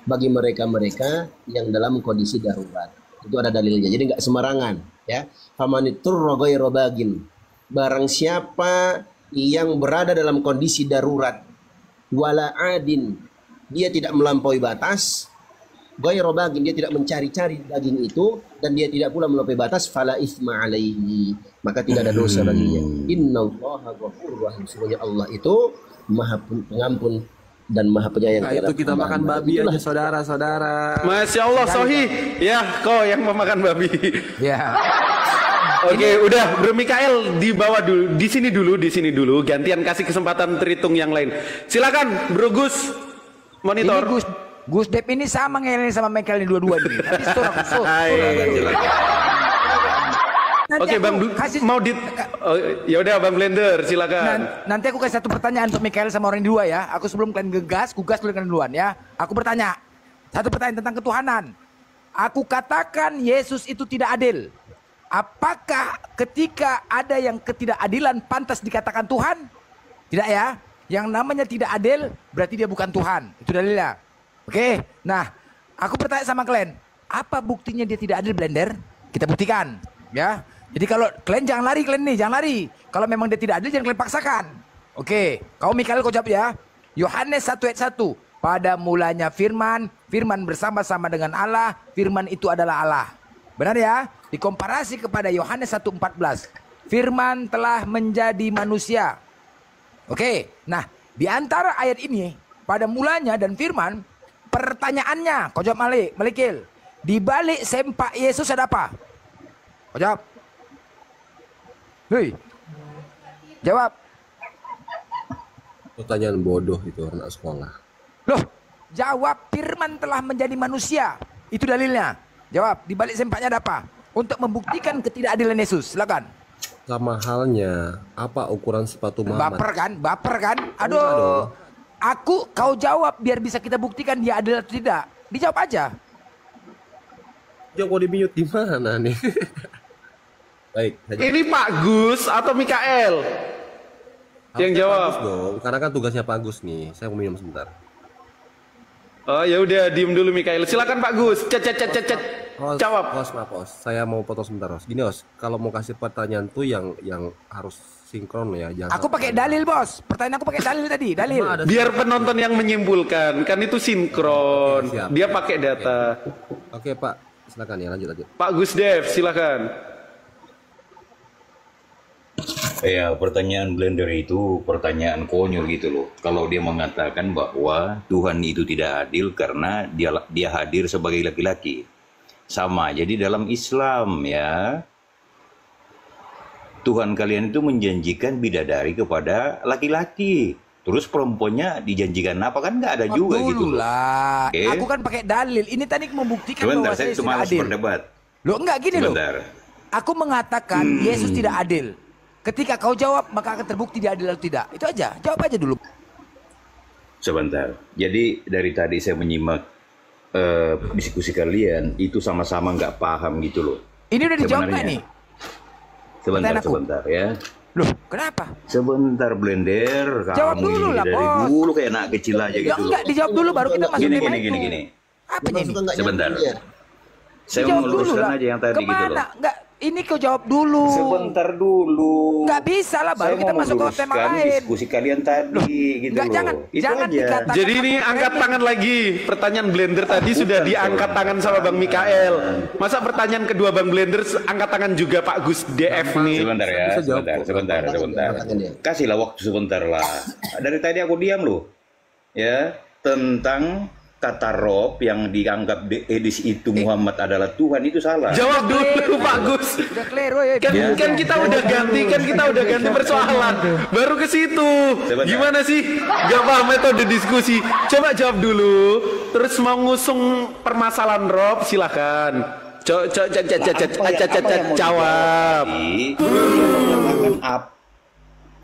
Bagi mereka-mereka yang dalam kondisi darurat. Itu ada dalilnya. Jadi nggak sembarangan, ya. Famanitur ghairu bagin. Barang siapa yang berada dalam kondisi darurat wala adin, dia tidak melampaui batas, ghairu bagin, dia tidak mencari-cari daging itu dan dia tidak pula melampaui batas, fala itsma alaihi, maka tidak ada dosa baginya. Innallaha ghafurur rahim. Sesungguhnya Allah itu Maha Pengampun dan Maha Penyayang. Nah, itu kita makan babi aja saudara-saudara. Masya Allah, Sohi. Ya, kau yang memakan babi. Ya. Oke, udah Bro Mikael di bawah dulu, di sini dulu, gantian kasih kesempatan terhitung yang lain. Silakan Bro Gus monitor. Ini Gus Dep ini sama ngeleng sama Mikael ini dua-dua nih. Nanti store aku store. Oke, Bang mau di ya udah Bang Blender silakan. Nanti aku kasih satu pertanyaan untuk Mikael sama orang dua ya. Aku sebelum kalian gugas kalian duluan ya. Aku bertanya. Satu pertanyaan tentang ketuhanan. Aku katakan Yesus itu tidak adil. Apakah ketika ada yang ketidakadilan pantas dikatakan Tuhan? Tidak ya. Yang namanya tidak adil berarti dia bukan Tuhan. Itu dalilnya. Oke. Nah, aku bertanya sama kalian, apa buktinya dia tidak adil, Blender? Kita buktikan, ya. Jadi kalau kalian jangan lari. Kalau memang dia tidak adil jangan kalian paksakan. Oke. Kau Mikael kau jawab ya. Yohanes 1 ayat 1. Pada mulanya firman bersama-sama dengan Allah, firman itu adalah Allah. Benar ya? Dikomparasi kepada Yohanes 1:14. Firman telah menjadi manusia. Oke. Nah, di antara ayat ini, pada mulanya dan firman, pertanyaannya, kau jawab Malikil. Di balik sempak Yesus ada apa? Kau jawab. Hei. Jawab. Pertanyaan bodoh itu anak sekolah. Loh, jawab firman telah menjadi manusia. Itu dalilnya. Jawab, di balik sempaknya ada apa? Untuk membuktikan ketidakadilan Yesus. Silakan. Sama halnya, apa ukuran sepatu Muhammad? Baper kan? Aduh. Kau jawab biar bisa kita buktikan dia adil atau tidak. Dijawab aja. Jawab kok di-mute gimana nih? Baik. Ini Pak Gus atau Mikael? Yang jawab. Pak Gus dong, karena kan tugasnya Pak Gus nih. Saya mau minum sebentar. Oh ya udah, diem dulu Mikael. Silakan Pak Gus. Jawab. Os. Saya mau potong sebentar, Os. Gini, Os. Kalau mau kasih pertanyaan tuh yang harus sinkron ya. Aku pakai dalil, Bos. Pertanyaan aku pakai dalil tadi, dalil. Biar penonton yang menyimpulkan, kan itu sinkron. Oke, dia pakai data. Oke, Pak. Silakan ya, lanjut. Pak Gus Dev, silakan. Ya, pertanyaan Blender itu pertanyaan konyol gitu loh. Kalau dia mengatakan bahwa Tuhan itu tidak adil karena dia hadir sebagai laki-laki. Sama, jadi dalam Islam ya, Tuhan kalian itu menjanjikan bidadari kepada laki-laki. Terus perempuannya dijanjikan apa kan nggak ada juga gitu loh. Okay. Aku kan pakai dalil. Ini tadi membuktikan bahwa saya cuma tidak adil. Berdebat. Loh enggak gini Sebentar. loh. Aku mengatakan Yesus tidak adil. Ketika kau jawab maka akan terbukti dia adil atau tidak. Itu aja. Jawab aja dulu. Sebentar. Jadi dari tadi saya menyimak diskusi kalian itu sama-sama nggak paham gitu loh. Ini udah dijawab nggak nih? Sebentar ya. Loh, kenapa? Sebentar Blender. Jawab Kamu dulu ini lah, dari Bos. dulu kayak anak kecil aja gitu. Ya enggak, dijawab dulu baru kita masuk tema itu. Gini. Apa ini? Sebentar. Saya Dijawab mau dulu luruskan lah. aja yang tadi Kemana? gitu loh. Enggak, Ini kau jawab dulu. Sebentar dulu. Nggak bisa lah, baru Saya kita mau masuk ke tema meluruskan lain. diskusi kalian tadi gitu Nggak, loh. Itu jangan aja. dikatakan. Jadi ini angkat tangan lagi. Pertanyaan Blender tadi sudah diangkat tangan sama Bang Mikael. Masa pertanyaan kedua Bang Blender angkat tangan juga Pak Gus DF nih. Sebentar ya, sebentar. Kasihlah waktu sebentar lah. Dari tadi aku diam loh. Ya, tentang kata Rob yang dianggap edis itu Muhammad adalah Tuhan itu salah. Jawab dulu Pak Gus. Udah clear, woy. Kan kita udah ganti persoalan. Baru ke situ. Sebentar. Gimana sih? Gak paham metode diskusi. Coba jawab dulu. Terus mau ngusung permasalahan Rob, silakan. Jawab.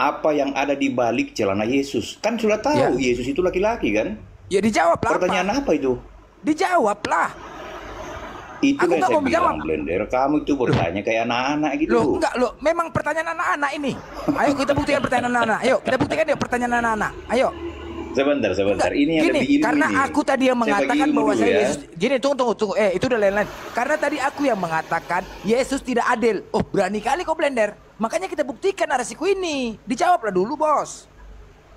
Apa yang ada di balik celana Yesus? Kan sudah tahu Yesus itu laki-laki kan? Ya dijawab lah. Pertanyaan apa itu? Dijawab lah. Itu Aku yang nggak saya mau menjawab. bilang Blender, kamu itu bertanya kayak anak-anak gitu. Loh, enggak loh. Memang pertanyaan anak-anak ini. Ayo kita buktikan pertanyaan anak-anak. Ayo kita buktikan yuk pertanyaan anak-anak. Ayo. Sebentar. Enggak, Ini yang gini, lebih ilmu karena ini. aku tadi yang Saya bagi mengatakan ilmu bahwa dulu saya ya. Yesus. Gini, tunggu. Itu udah lain-lain. Karena tadi aku yang mengatakan Yesus tidak adil. Oh, berani kali kau Blender. Makanya kita buktikan narasiku ini. Dijawablah dulu, Bos.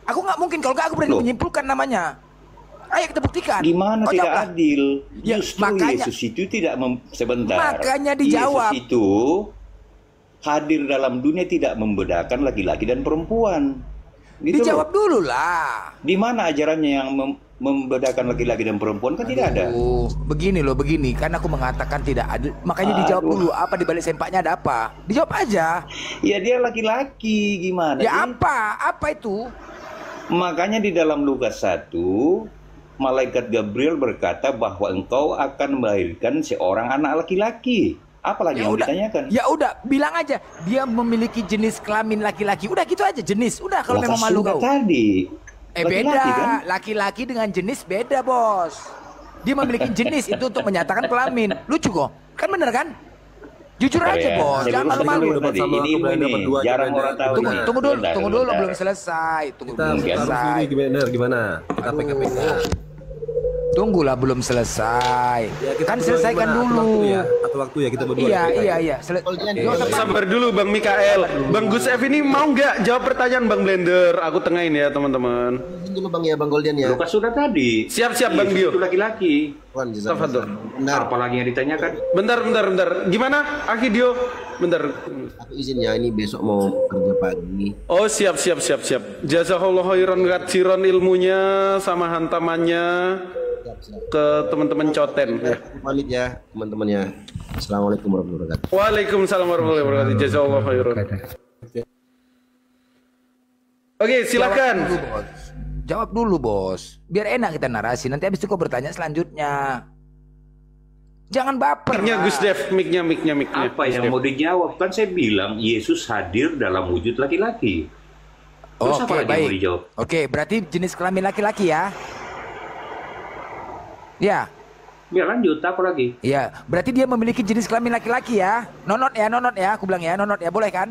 Aku nggak mungkin kalau nggak aku berani Loh. menyimpulkan namanya. Ayo kita buktikan. Gimana Kau tidak jawablah. adil? Ya, Justru makanya- Yesus itu tidak sebentar. Makanya dijawab. Yesus itu hadir dalam dunia tidak membedakan laki-laki dan perempuan. Gitu Dijawab loh. dulu lah. Di mana ajarannya yang membedakan laki-laki dan perempuan kan tidak ada. Oh, begini, karena aku mengatakan tidak adil. Makanya dijawab dulu, apa di balik sempaknya ada apa? Dijawab aja. Ya dia laki-laki gimana? Ya sih? apa? Apa itu? Makanya di dalam Lukas 1 malaikat Gabriel berkata bahwa engkau akan melahirkan seorang anak laki-laki. Apalagi yang ditanyakan? Ya udah, bilang aja dia memiliki jenis kelamin laki-laki. Udah gitu aja jenis. Udah kalau Lah, memang malu sudah kau. tadi. Beda. Laki-laki kan? Laki-laki dengan jenis beda, Bos. Dia memiliki jenis itu untuk menyatakan kelamin. Lucu kok. Kan bener kan? Jujur Bentar aja, ya, Bos. saya Jangan luruskan malu-malu. dulu tadi. Sama Ini aku berani ini dapat dua jarang aja, orang tahu Blender. ini. Tunggu dulu, Sebentar. belum selesai. Tunggu Kita belum harus selesai. ini gimana? Kita PKPK. Tunggulah belum selesai. Ya, kita Kan berdua selesaikan gimana? dulu. Atau waktu ya kita berdua. Iya. Sabar dulu Bang Mikael. Bang Gus F ini mau nggak jawab pertanyaan Bang Blender? Aku tengahin ya teman-teman. Dulu Bang ya, Bang Golden ya. Lukas sudah tadi. Siap Bang Yesus Dio. itu laki-laki. Wan, Tafadhol. Benar. Apalagi yang ditanyakan? Bentar. Gimana Akidio? Bentar. Aku izin ya, ini besok mau kerja pagi. Oh siap. Jazakallahu khairan katsiran ilmunya sama hantamannya ke teman-teman Coten. Ya. Pamit ya teman-temannya. Assalamualaikum warahmatullahi wabarakatuh. Waalaikumsalam warahmatullahi wabarakatuh. Jazakallahu khairan. Oke, silakan. Jawab dulu, Bos. Biar enak kita narasi. Nanti habis itu kau bertanya selanjutnya. Jangan baper. Mic-nya lah. Gus Dev, mic-nya. Apa yang mau dijawab? Kan saya bilang Yesus hadir dalam wujud laki-laki. Terus apa Oke, lagi yang mau baik. dijawab? Oke, berarti jenis kelamin laki-laki ya? Ya. Ya lanjut, apa lagi? Iya, berarti dia memiliki jenis kelamin laki-laki ya? Nonot ya, aku bilang ya, nonot ya, boleh kan?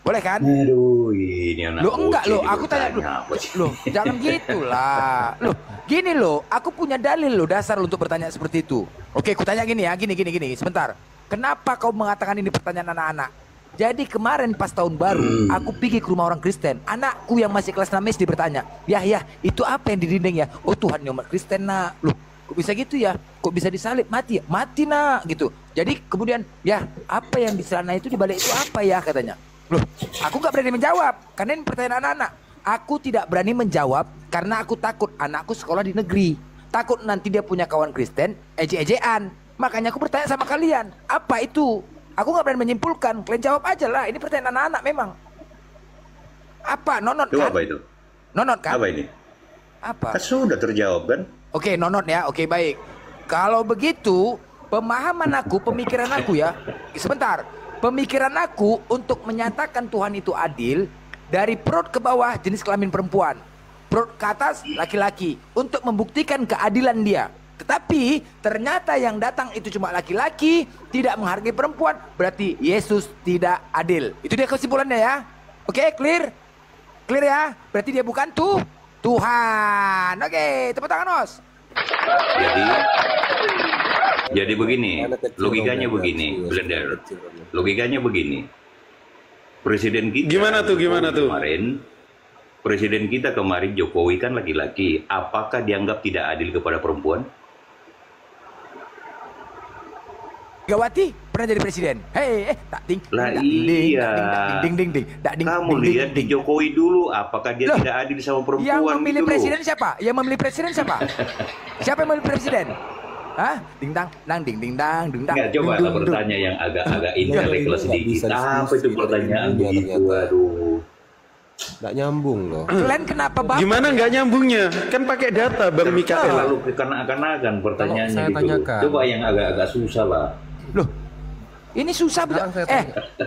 Boleh kan? Aduh, ini anak Loh enggak bocil loh, juga aku tanya tanya apa sih? loh, jangan gitulah. Loh, gini loh, aku punya dalil loh dasar untuk bertanya seperti itu. Oke, aku tanya gini ya, gini, sebentar. Kenapa kau mengatakan ini pertanyaan anak-anak? Jadi kemarin pas tahun baru, aku pergi ke rumah orang Kristen. Anakku yang masih kelas 6 SD bertanya, ya, itu apa yang di dinding ya? Oh Tuhan umat Kristen nak. Loh, kok bisa gitu ya? Kok bisa disalib? Mati ya? Mati nak, gitu. Jadi kemudian, ya apa yang di celana itu dibalik itu apa ya katanya? Loh, aku gak berani menjawab karena ini pertanyaan anak-anak. Aku tidak berani menjawab karena aku takut anakku sekolah di negeri. Takut nanti dia punya kawan Kristen, ejek-ejekan. Makanya aku bertanya sama kalian, apa itu? Aku gak berani menyimpulkan, kalian jawab aja lah. Ini pertanyaan anak-anak memang. Apa? Nonot Itu kan? apa itu? Nonot kan? Apa ini? Apa? Kan sudah terjawab kan? Oke, nonot ya. Oke, baik. Kalau begitu, pemahaman aku, pemikiran aku ya. Sebentar. Pemikiran aku untuk menyatakan Tuhan itu adil dari perut ke bawah jenis kelamin perempuan, perut ke atas laki-laki, untuk membuktikan keadilan dia. Tetapi ternyata yang datang itu cuma laki-laki, tidak menghargai perempuan, berarti Yesus tidak adil. Itu dia kesimpulannya ya. Oke, clear? Clear ya? Berarti dia bukan Tuhan. Oke, tepuk tangan, Os. Jadi Jadi begini, Anak kecil logikanya dong, begini, iya, Blender. anak kecil dong. Logikanya begini. Presiden kita Gimana tuh? Presiden kita kemarin Jokowi kan laki-laki. Apakah dianggap tidak adil kepada perempuan? Megawati pernah jadi presiden. Hei, tak ding. Lah tak ding, iya. tak ding, ding, ding, tak ding. Kamu ding, ding, lihat di ding. Jokowi dulu, apakah dia Loh, tidak adil sama perempuan? Yang memilih gitu loh. presiden siapa? Yang memilih presiden siapa? Siapa yang memilih presiden? Hah? Ding dang, dang, ding ding dang, ding dang. Nggak, coba dung, lah dung, bertanya yang agak-agak intelektual Nggak bisa sedikit. Apa itu diskusi pertanyaan dengan dia begitu? ternyata. Aduh. Nggak nyambung loh. dung. Kalian kenapa baper? Gimana nggak nyambungnya? Kan pakai data Bang Mikael. Terlalu kekanak-kanakan pertanyaannya Kalau saya gitu. tanyakan. Coba yang agak-agak susah lah. Loh, ini susah. Sekarang saya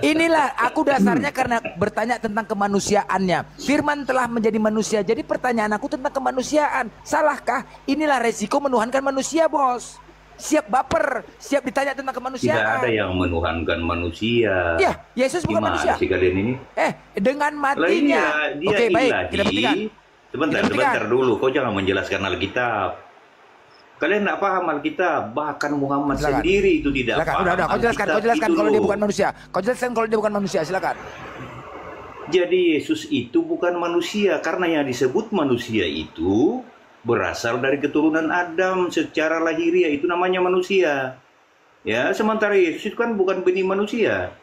Inilah aku dasarnya karena bertanya tentang kemanusiaannya. Firman telah menjadi manusia. Jadi pertanyaan aku tentang kemanusiaan. Salahkah? Inilah resiko menuhankan manusia, bos. Siap baper, siap ditanya tentang kemanusiaan. Tidak ada yang menuhankan manusia. Ya, Yesus bukan Gimana manusia. sih kalian ini? Dengan Lah matinya. iya, dia Oke, baik, ilahi. kita buktikan. Sebentar, Kita buktikan. sebentar dulu. Kau jangan menjelaskan Alkitab. Kalian tidak paham Alkitab. Bahkan Muhammad Silakan. sendiri itu tidak Silakan, paham. udah, kau jelaskan Alkitab itu kalau dia loh. bukan manusia. Kau jelaskan kalau dia bukan manusia, silakan. Jadi Yesus itu bukan manusia. Karena yang disebut manusia itu berasal dari keturunan Adam secara lahiriah, itu namanya manusia. Ya, sementara Yesus itu kan bukan benih manusia,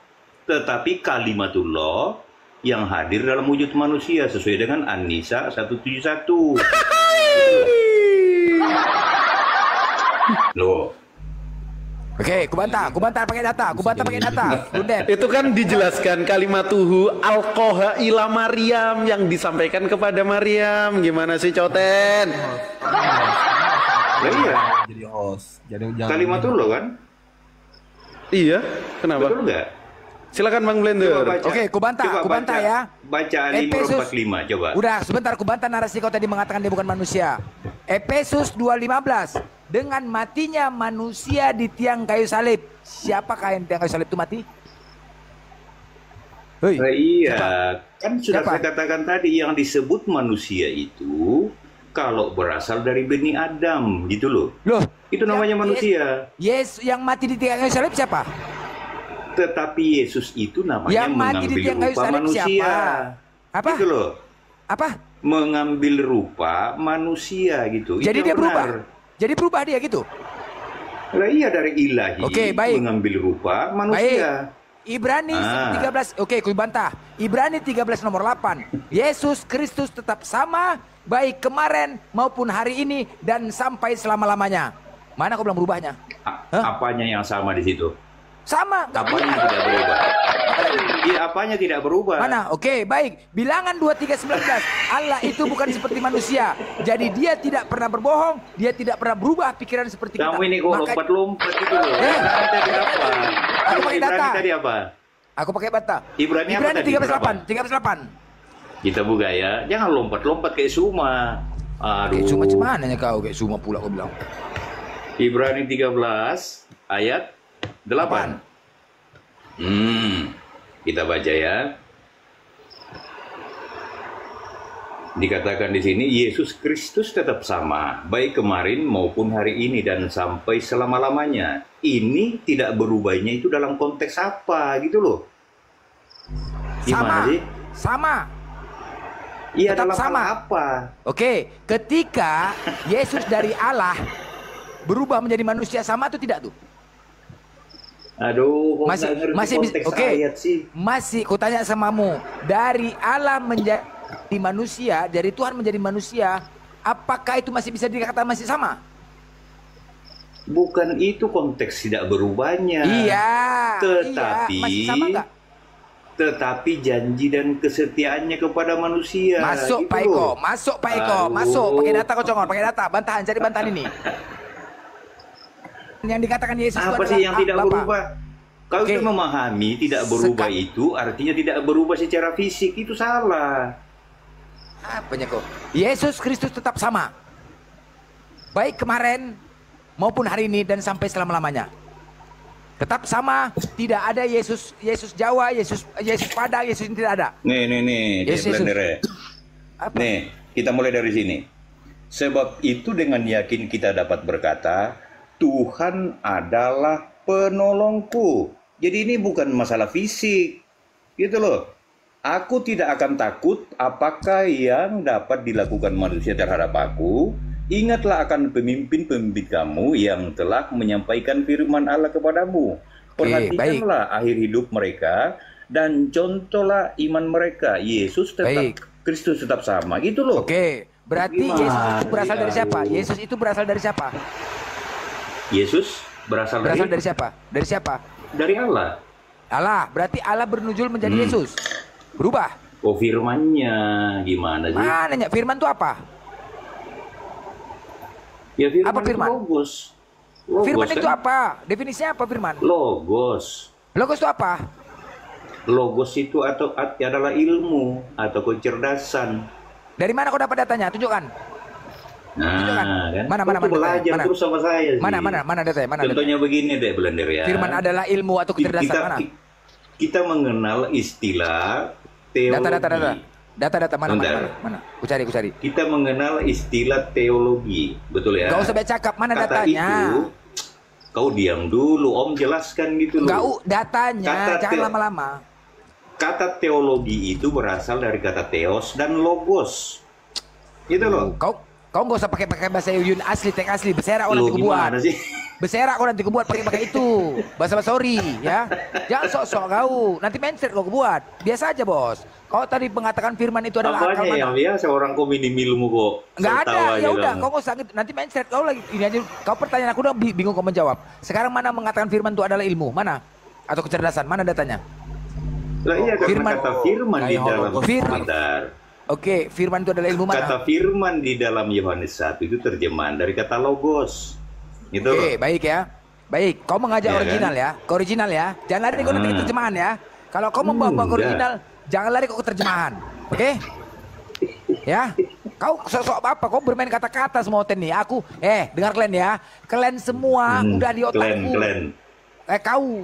tetapi kalimatullah yang hadir dalam wujud manusia sesuai dengan An-Nisa 171. Loh, Oke, kubantah pakai data, Bundet. Itu kan dijelaskan kalimatuhu alqoha ila Maryam yang disampaikan kepada Maryam. Gimana sih Coten? lah iya, Jadi host. Jadi jangan kalimatullah kan? Iya, kenapa? Betul nggak? Silakan Bang Blender. Coba baca. Oke, kubantah Coba ya. Baca Efesus. 5:45 coba. Udah, sebentar kubantah narasi kau tadi mengatakan dia bukan manusia. Efesus 2:15. Dengan matinya manusia di tiang kayu salib. Siapakah yang tiang kayu salib itu mati? Hei, Nah, iya, siapa? kan sudah Siapa? saya katakan tadi yang disebut manusia itu kalau berasal dari benih Adam gitu loh. Loh, Itu namanya manusia. Yesus yang mati di tiang kayu salib siapa? Tetapi Yesus itu namanya Yang mati di mengambil tiang kayu rupa salib manusia. siapa? Apa? Gitu loh. Apa? Mengambil rupa manusia gitu. Itu Jadi yang dia berubah. benar. Jadi berubah dia gitu. Lah iya, dari ilahi Oke, baik. mengambil rupa Baik. manusia. Ibrani 13. Oke, ku bantah. Ibrani 13 nomor 8. Yesus Kristus tetap sama baik kemarin maupun hari ini dan sampai selama-lamanya. Mana kau bilang berubahnya? Hah? Apanya yang sama di situ? Sama, nggak Apanya berubah. yang tidak berubah? Iya, apanya tidak berubah? Mana? Oke, baik. Bilangan 23:19. Allah itu bukan seperti manusia. Jadi dia tidak pernah berbohong, dia tidak pernah berubah pikiran seperti kita. Kamu ini kok Maka- lompat-lompat gitu loh. Eh. Tadi apa? Aku pakai Ibrani data. tadi apa? Aku pakai bata. Ibrani apa tadi? 13:8. 13:8. Kita buka ya. Jangan lompat-lompat kayak Suma. Aduh. Kayak cuma mana kau kayak cuma pula kau bilang. Ibrani 13 ayat 8. Kita baca ya. Dikatakan di sini Yesus Kristus tetap sama, baik kemarin maupun hari ini dan sampai selama-lamanya. Ini tidak berubahnya itu dalam konteks apa gitu loh. Gimana Sama. sih? Sama. Iya, Tetap dalam hal sama. apa? Oke, ketika Yesus dari Allah berubah menjadi manusia sama atau tidak tuh? Aduh, kok Masih nggak ngerti masih bisa. konteks Oke. ayat sih. Masih kutanya samamu, dari Allah menjadi manusia, dari Tuhan menjadi manusia, apakah itu masih bisa dikatakan masih sama? Bukan itu konteks tidak berubahnya. Iya. Tetapi iya. Masih sama nggak? Tetapi janji dan kesetiaannya kepada manusia. Masuk gitu Pak Eko, loh. masuk Pak Eko, Aduh. masuk. Pakai data kau congor, pakai data. Bantahan, cari bantahan ini. Yang dikatakan Yesus itu Apa adalah sih yang tidak Bapa. berubah? Kau Oke. itu memahami tidak berubah itu artinya tidak berubah secara fisik, itu salah. Apanya kok? Yesus Kristus tetap sama. Baik kemarin maupun hari ini dan sampai selama-lamanya. Tetap sama, tidak ada Yesus Jawa, Yesus Padang, Yesus ini tidak ada. Nih, Yes, Yesus. Apa? Nih, kita mulai dari sini. Sebab itu dengan yakin kita dapat berkata, Tuhan adalah penolongku. Jadi ini bukan masalah fisik, gitu loh. Aku tidak akan takut apakah yang dapat dilakukan manusia terhadap aku. Ingatlah akan pemimpin-pemimpin kamu yang telah menyampaikan firman Allah kepadamu. Perhatikanlah akhir hidup mereka dan contohlah iman mereka. Yesus tetap, Kristus tetap sama, gitu loh. Oke, berarti Yesus itu berasal dari siapa? Yesus itu berasal dari siapa? Yesus berasal dari siapa? Dari siapa? Dari Allah. Allah, berarti Allah bernujul menjadi Yesus. Berubah. Oh, firmannya gimana sih? Mananya? Firman itu apa? Ya, firman apa firman? Logos. Firman kan? itu apa? Definisinya apa firman? Logos. Logos itu apa? Logos itu adalah ilmu atau kecerdasan. Dari mana kau dapat datanya? Tunjukkan. Nah, kan? Mana belajar mana? terus sama saya sih. Mana datanya? Mana Contohnya datanya? begini deh, Blender ya. Firman adalah ilmu atau kecerdasan. Mana? Kita mengenal istilah teologi. Data mana? Ku cari. Kita mengenal istilah teologi, betul ya? Gak usah baca cakap, mana Kata datanya? Itu, kau diam dulu, Om jelaskan gitu loh. Gak datanya, jangan lama-lama. Kata teologi itu berasal dari kata theos dan logos. Gitu loh. Kau nggak usah pakai bahasa Yun asli, teks asli. Beserak kau nanti kebuat. Beserak kau nanti kebuat pakai itu. Bahasa sorry ya. Jangan sok-sok kau. Nanti mindset kau kebuat. Biasa aja bos. Kau tadi mengatakan firman itu adalah akal mana? Ya seorang kau minim ilmu kok. Nggak ada. Ya udah. Kau nggak usah. Nanti mindset kau lagi. Ini aja. Kau pertanyaan aku udah bingung kau menjawab. Sekarang mana mengatakan firman itu adalah ilmu? Mana? Atau kecerdasan? Mana datanya? Lah iya karena kata firman di dalam Oke, firman itu adalah ilmu mana? Kata firman di dalam Yohanes 1 itu terjemahan dari kata logos. Gitu. Oke, baik ya. Baik, kau mengajak original kan? Ya. Ke original ya. Jangan lari kau nanti ke terjemahan ya. Kalau kau membawa ke original, jangan lari kau ke terjemahan. Oke? Ya. Kau sok-sok apa? Kau bermain kata-kata semua nih. Aku, dengar kalian ya. Kalian semua udah di otakku. Kalian. Kau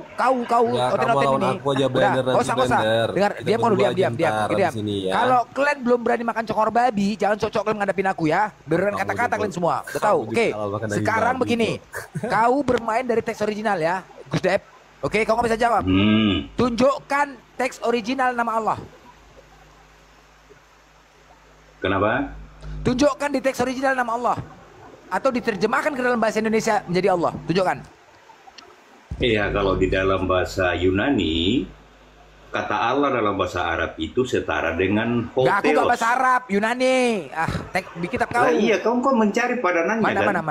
ya, oten ini. Aku aja blender, udah, usah. Dengar, diam. Ya. Kalau kalian belum berani makan cokor babi, jangan cocok kalian ngadapin aku ya. Beneran kata-kata kalian semua. Udah tahu? Oke. Sekarang begini. Kau bermain dari teks original ya, Gus Dep. Oke, kau nggak bisa jawab. Tunjukkan teks original nama Allah. Kenapa? Tunjukkan di teks original nama Allah. Atau diterjemahkan ke dalam bahasa Indonesia menjadi Allah. Tunjukkan. Iya, kalau di dalam bahasa Yunani, kata Allah dalam bahasa Arab itu setara dengan Hotheos. Aku gak bahasa Arab, Yunani. Di kitab kau. Nah, iya, kau mencari padanannya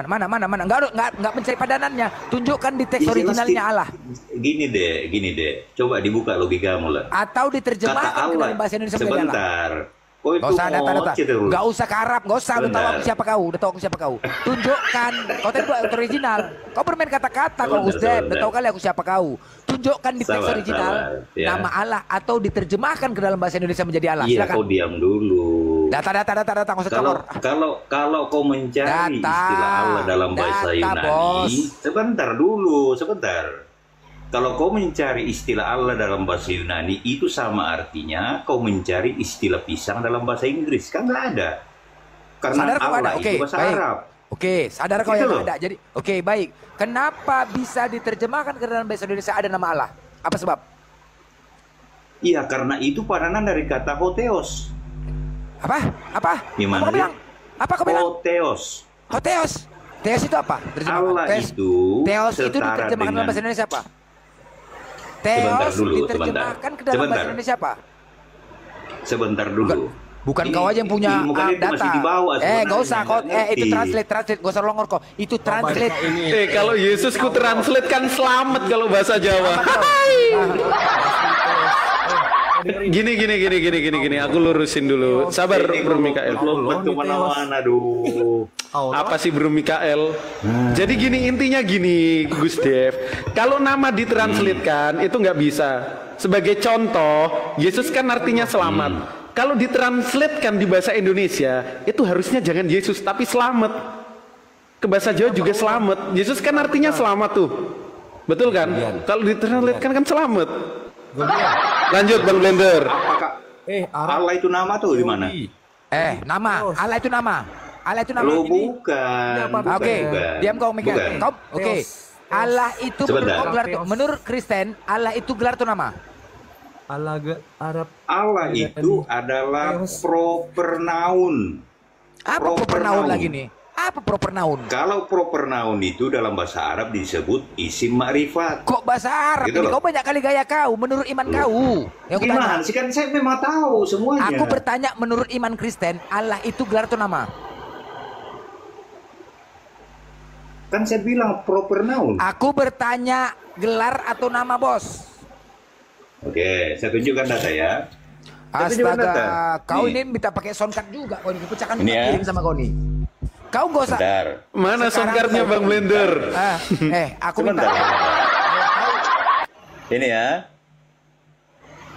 Mana? Enggak mencari padanannya. Tunjukkan di teks originalnya Allah. Gini deh. Coba dibuka logikamu lah. Atau diterjemahkan ke dalam bahasa Indonesia menjadi Allah. Sebentar. Kau itu gak usah data. Gak usah ke Arab, gak usah. Udah tahu aku siapa kau. Tunjukkan. Kau tadi buat original. Kau bermain kata-kata kau Gus Dep. Udah tahu kali aku siapa kau. Tunjukkan di teks original nama Allah atau diterjemahkan ke dalam bahasa Indonesia menjadi Allah. Iya, silakan. kau diam dulu. Data. Nggak usah cokor. Kalau kau mencari istilah Allah dalam bahasa Yunani, sebentar. Kalau kau mencari istilah Allah dalam bahasa Yunani, itu sama artinya kau mencari istilah pisang dalam bahasa Inggris. Kan nggak ada. Karena sadar Allah ada. itu bahasa Arab. Oke, sadar kau yang ada. Jadi, oke, baik. Kenapa bisa diterjemahkan ke dalam bahasa Indonesia ada nama Allah? Apa sebab? Iya, karena itu padanan dari kata Hotheos. Apa? Gimana kau bilang? Apa kau bilang? Hotheos. Theos itu apa? Allah Theos itu diterjemahkan dalam bahasa Indonesia apa? Theos diterjemahkan ke dalam bahasa Indonesia apa? Sebentar dulu. Bukan kau aja yang punya data. Gak usah kau. Itu translate. Gak usah longor kau. Itu translate. Kalau Yesus ku translate kan selamat kalau bahasa Jawa. Gini. Aku lurusin dulu. Sabar, Bro Mikael. Kemana-mana, aduh. Apa sih Bro Mikael? Jadi intinya gini, Gus Dev. Kalau nama ditranslatekan itu nggak bisa. Sebagai contoh, Yesus kan artinya selamat. Kalau ditranslatekan di bahasa Indonesia, itu harusnya jangan Yesus tapi selamat. Ke bahasa Jawa juga selamat. Yesus kan artinya selamat tuh. Betul kan? Kalau ditranslatekan kan selamat. Lanjut Bang Blender. Apakah Allah itu nama tuh di mana? Nama. Allah itu nama. Allah itu nama Lo ini. bukan. Oke, diam kau Mikael. Bukan. Kau, oke. Allah itu Sebentar. menurut Kristen, Allah itu gelar atau nama? Arab. Allah itu adalah proper noun. Apa proper noun lagi nih? Apa proper noun? Kalau proper noun itu dalam bahasa Arab disebut isim ma'rifat. Kok bahasa Arab? Gitu Ini loh. kau banyak kali gaya kau, menurut iman kau. Yang aku tanya. Gimana sih, kan saya memang tahu semuanya. Aku bertanya menurut iman Kristen, Allah itu gelar atau nama? Kan saya bilang proper noun. Aku bertanya gelar atau nama, bos? Oke, saya tunjukkan data ya. Saya tunjukkan data. Astaga, kau Nih. ini minta pakai sound card juga. Kau ini pecahkan Ini ya. piring sama kau nih. Kau gak usah. Bentar. Mana soundcardnya Bang Blender? Aku minta. Sebentar. Ini ya.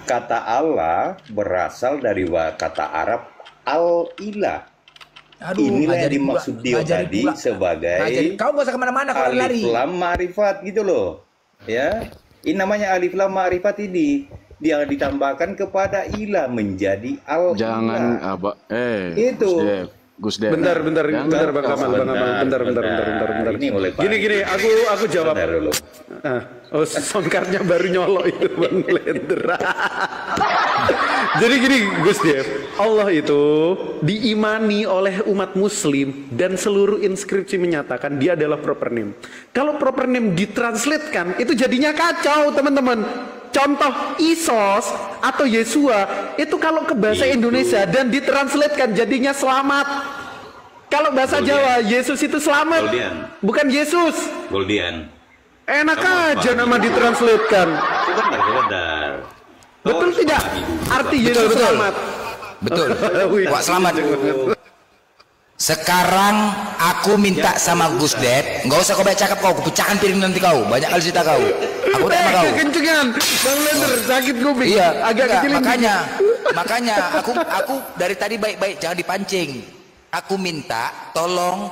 Kata Allah berasal dari kata Arab al-ilah. Aduh, Inilah yang ngajarin dimaksud pula, Dio ngajarin tadi pula. sebagai Ngajarin. Kau gak usah kemana-mana, kau lari. alif lam ma'rifat gitu loh. Ya. Ini namanya alif lam ma'rifat ini. Dia ditambahkan kepada ilah menjadi al-ilah. Jangan Itu. Gus Dev. Bentar Bang Kamal, bentar. Ini oleh Pak. Gini, aku jawab. Bentar dulu. Soundcardnya baru nyolok itu Bang Blender. Jadi gini Gus Dev, Allah itu diimani oleh umat muslim dan seluruh inskripsi menyatakan dia adalah proper name. Kalau proper name ditranslatekan itu jadinya kacau teman-teman. Contoh Isos atau Yesua itu kalau ke bahasa Indonesia dan ditranslatekan jadinya selamat. Kalau bahasa Jawa Yesus itu selamat, Goldian. bukan Yesus. Goldian. Enak Kamu aja pahami nama dulu. ditranslatekan. Sebentar. Betul tidak? Arti Yesus betul. selamat. Betul. Wih. Wah, selamat. Sekarang aku minta sama Gus Dep, nggak usah kau banyak cakap kau, pecahkan piring nanti kau, banyak kali cerita kau. Aku tanya sama kau. Kencengan, Bang Blender sakit kuping. Iya, agak enggak, kecilin. makanya aku dari tadi baik-baik, jangan dipancing. Aku minta tolong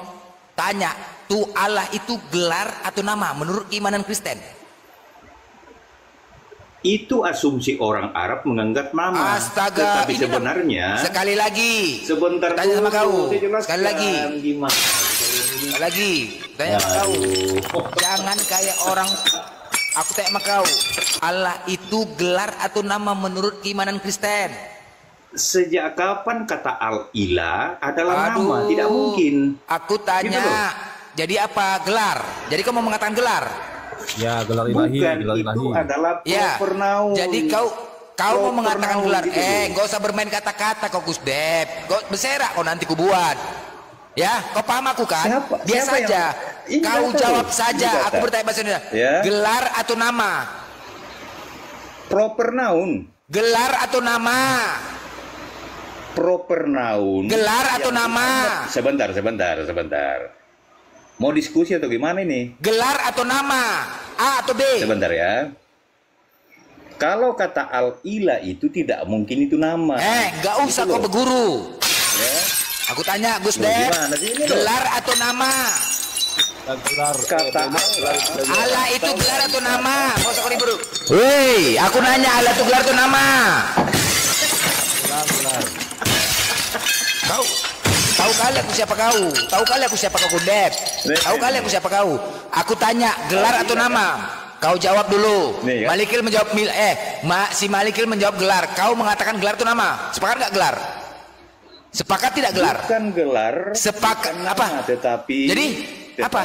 tanya, tuh Allah itu gelar atau nama menurut keimanan Kristen? Itu asumsi orang Arab menganggap nama. Astaga, Tetapi ini sebenarnya sekali lagi. sebentar tanya sama dulu, kau. saya jelaskan Sekali lagi. Gimana? Sekali lagi, tanya sama kau. Jangan kayak orang. Aku tanya sama kau. Allah itu gelar atau nama menurut keimanan Kristen? Sejak kapan kata al-ilah adalah Aduh, nama? Tidak mungkin. Aku Gitu tanya. loh. Jadi apa gelar? Jadi kau mau mengatakan gelar? Ya, gelar ilahi, Bukan, gelar itu ilahi. adalah Ya. proper noun. Jadi kau mau Proper mengatakan noun gelar? gitu loh. Nggak usah bermain kata-kata kau Gus Dep. Kau berserak kau nanti ku buat. Ya, kau paham aku kan? Siapa- Biasa siapa yang- aja. Ini Kau data jawab loh. saja. Ini data. Aku bertanya bahasa Indonesia. Ya. Gelar atau nama? Proper noun. Gelar atau nama? Proper noun. Gelar atau yang nama? Sebentar. Mau diskusi atau gimana ini? Gelar atau nama? A atau B? Sebentar ya. Kalau kata al-ilah itu tidak mungkin itu nama. Nggak usah kau berguru. Ya. Aku tanya Gus Loh, Dep. gimana sih ini loh? Gelar atau nama? Gelar. Kata Allah. Allah itu gelar atau nama? Mau usah kau ribut. Woi, aku nanya Allah itu gelar atau nama? Kau tahu kali aku siapa kau? Tahu kali aku siapa kau Gundep? Tahu kali aku siapa kau? Aku tanya gelar atau nama? Kau jawab dulu. Nih, ya. Malikil menjawab si Malikil menjawab gelar. Kau mengatakan gelar itu nama. Sepakat nggak gelar? Sepakat tidak gelar? Bukan gelar. Sepakat bukan nama, apa? Tetapi apa?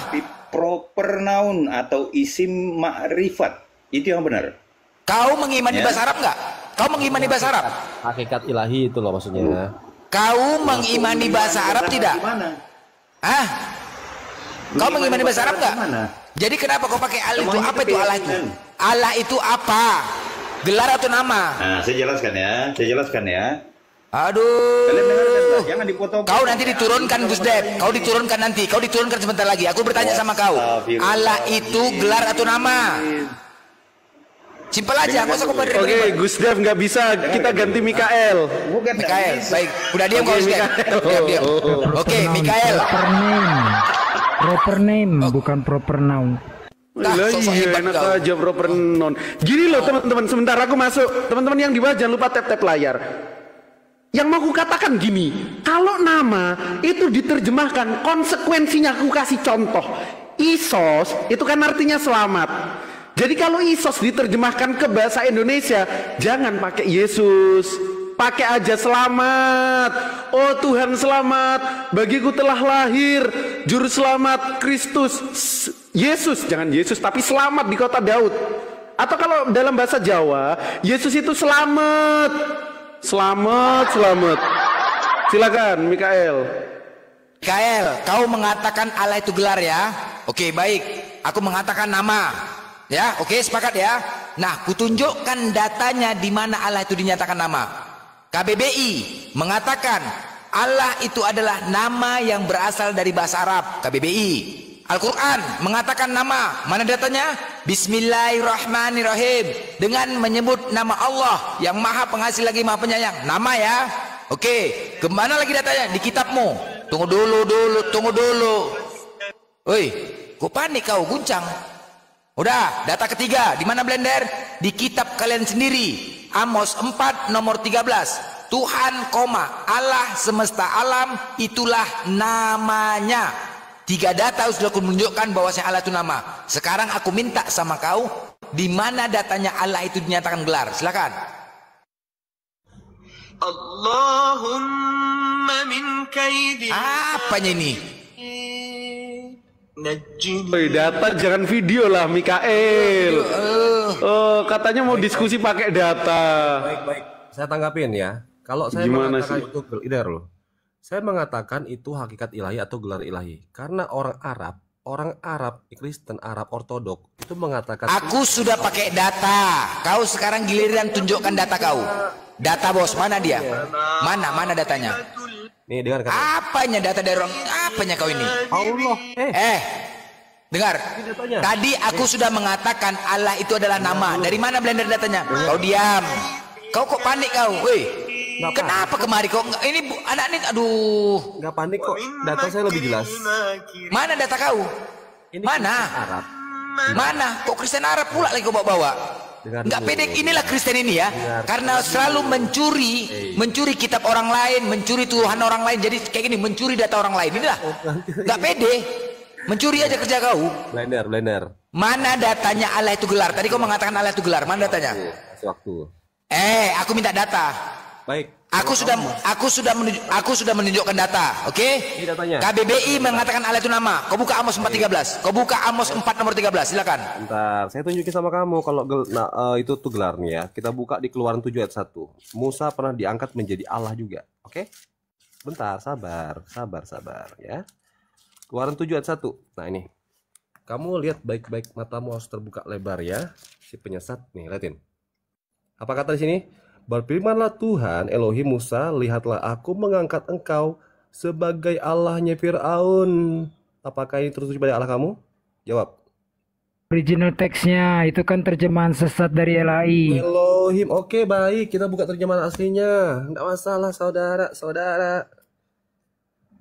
proper noun atau isim ma'rifat. Itu yang benar. Kau mengimani Ya. bahasa Arab nggak? Kau mengimani bahasa Arab? Hakikat ilahi itu loh maksudnya. Kau mengimani bahasa Arab tidak? Gimana? Hah? Kau mengimani bahasa Arab nggak? Gimana? Jadi kenapa kau pakai Allah itu? Semuanya Apa itu Allah itu? keyakinan. Allah itu apa? Gelar atau nama? Nah, saya jelaskan ya. Aduh. Kalian dengarkan, Pak. Jangan dipotong. Kau nanti diturunkan Gus Dep. Kau diturunkan nanti. Kau diturunkan sebentar lagi. Aku bertanya sama kau. Allah itu gelar atau nama? Simpel aja. Nggak usah kau beri. Oke, Gus Dev nggak bisa, kita ganti Mikael. Bukan Mikael, baik. Udah diam kau Gus Dep. Diam. Oke, Noun, Mikael. Proper name. Proper name, bukan proper noun. Nah, Lah sosok iya, hebat enak kau. aja proper non. Gini loh teman-teman, sebentar aku masuk. Teman-teman yang di bawah jangan lupa tap-tap layar. Yang mau kukatakan gini, kalau nama itu diterjemahkan, konsekuensinya aku kasih contoh. Isos itu kan artinya selamat. Jadi kalau Isos diterjemahkan ke bahasa Indonesia, jangan pakai Yesus, pakai aja selamat. Oh Tuhan selamat, bagiku telah lahir juru selamat Kristus. Yesus, jangan Yesus tapi selamat di kota Daud. Atau kalau dalam bahasa Jawa, Yesus itu selamat. Selamat, selamat. Silakan Mikael. Mikael, kau mengatakan Allah itu gelar ya? Oke, baik. Aku mengatakan nama. Ya, oke, sepakat ya. Nah, kutunjukkan datanya di mana Allah itu dinyatakan nama. KBBI mengatakan Allah itu adalah nama yang berasal dari bahasa Arab. KBBI. Al-Quran mengatakan nama. Mana datanya? Bismillahirrahmanirrahim. Dengan menyebut nama Allah yang maha pengasih lagi maha penyayang. Nama ya. Oke, kemana lagi datanya? Di kitabmu. Tunggu dulu. Woi, kok panik kau, guncang? Udah, data ketiga, di mana Blender? Di kitab kalian sendiri. Amos 4 nomor 13. Tuhan, Allah semesta alam, itulah namanya. 3 data sudah aku menunjukkan bahwasanya Allah itu nama. Sekarang aku minta sama kau, di mana datanya Allah itu dinyatakan gelar? Silakan. Allahumma min kaidi. Apanya ini? Woi, data jangan video lah Mikael. Oh, katanya mau diskusi pakai data. Baik. Saya tanggapin ya. Kalau saya Gimana mengatakan sih? itu gelar loh. Saya mengatakan itu hakikat ilahi atau gelar ilahi. Karena orang Arab, Kristen Arab Ortodok itu mengatakan Aku sudah pakai data. Kau sekarang giliran tunjukkan data kau. Data bos, mana dia? Mana datanya? nih dengar kata. Apanya data dari orang? Apanya kau ini? Allah. Dengar. Datanya. Tadi aku sudah mengatakan Allah itu adalah nama. Dari mana Blender datanya? Kau diam. Kau kok panik kau? Woi. Kenapa kemari kok? Ini anak ini, aduh. Nggak panik kok. Data saya lebih jelas. Mana data kau? Ini Mana? Kristen Arab. Mana? Kok Kristen Arab pula lagi kau bawa-bawa? Nggak pede, inilah Kristen ini ya. Karena selalu mencuri kitab orang lain, mencuri Tuhan orang lain. Jadi kayak gini, mencuri data orang lain. Inilah. Nggak pede. Mencuri aja kerja kau. Blender. Mana datanya Allah itu gelar? Tadi kau mengatakan Allah itu gelar. Mana datanya? Kasih waktu. Aku minta data. Baik. Aku sudah menunjukkan data, oke? Ini datanya. KBBI mengatakan Allah itu nama. Kau buka Amos 4:13. Kau buka Amos 4 nomor 13, silakan. Bentar, saya tunjukin sama kamu kalau itu tuh gelarnya ya. Kita buka di Keluaran 7 ayat 1. Musa pernah diangkat menjadi Allah juga, oke? Bentar, sabar ya. Keluaran 7 ayat 1. Nah, ini. Kamu lihat baik-baik, matamu harus terbuka lebar ya. Si penyesat nih, liatin. Apa kata di sini? Berfirmanlah Tuhan Elohim Musa, lihatlah aku mengangkat engkau sebagai Allahnya Fir'aun. Apakah ini tertuju pada Allah kamu? Jawab. Original teksnya itu kan terjemahan sesat dari LAI. Elohim, oke baik, kita buka terjemahan aslinya. Nggak masalah saudara.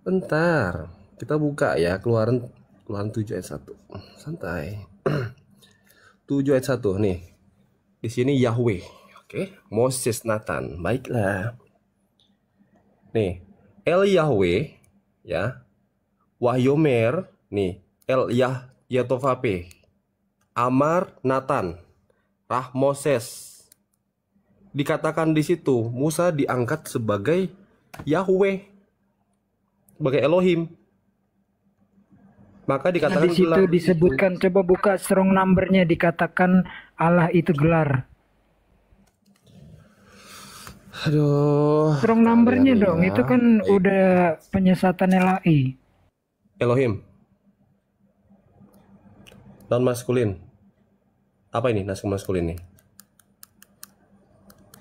Bentar, kita buka ya Keluaran 7 ayat 1. Santai. 7 ayat 1 nih. Di sini Yahweh. Oke, Moses Nathan, baiklah. Nih, El Yahweh, ya, Wahyomer, nih, El Yatovape, Amar Nathan, Rah Moses. Dikatakan di situ Musa diangkat sebagai Yahweh, sebagai Elohim. Maka dikatakan di situ disebutkan, coba buka strong numbernya, dikatakan Allah itu gelar. Aduh. Strong numbernya dong, itu kan udah penyesatan LAI. Elohim. Non maskulin. Apa ini non maskulin nih?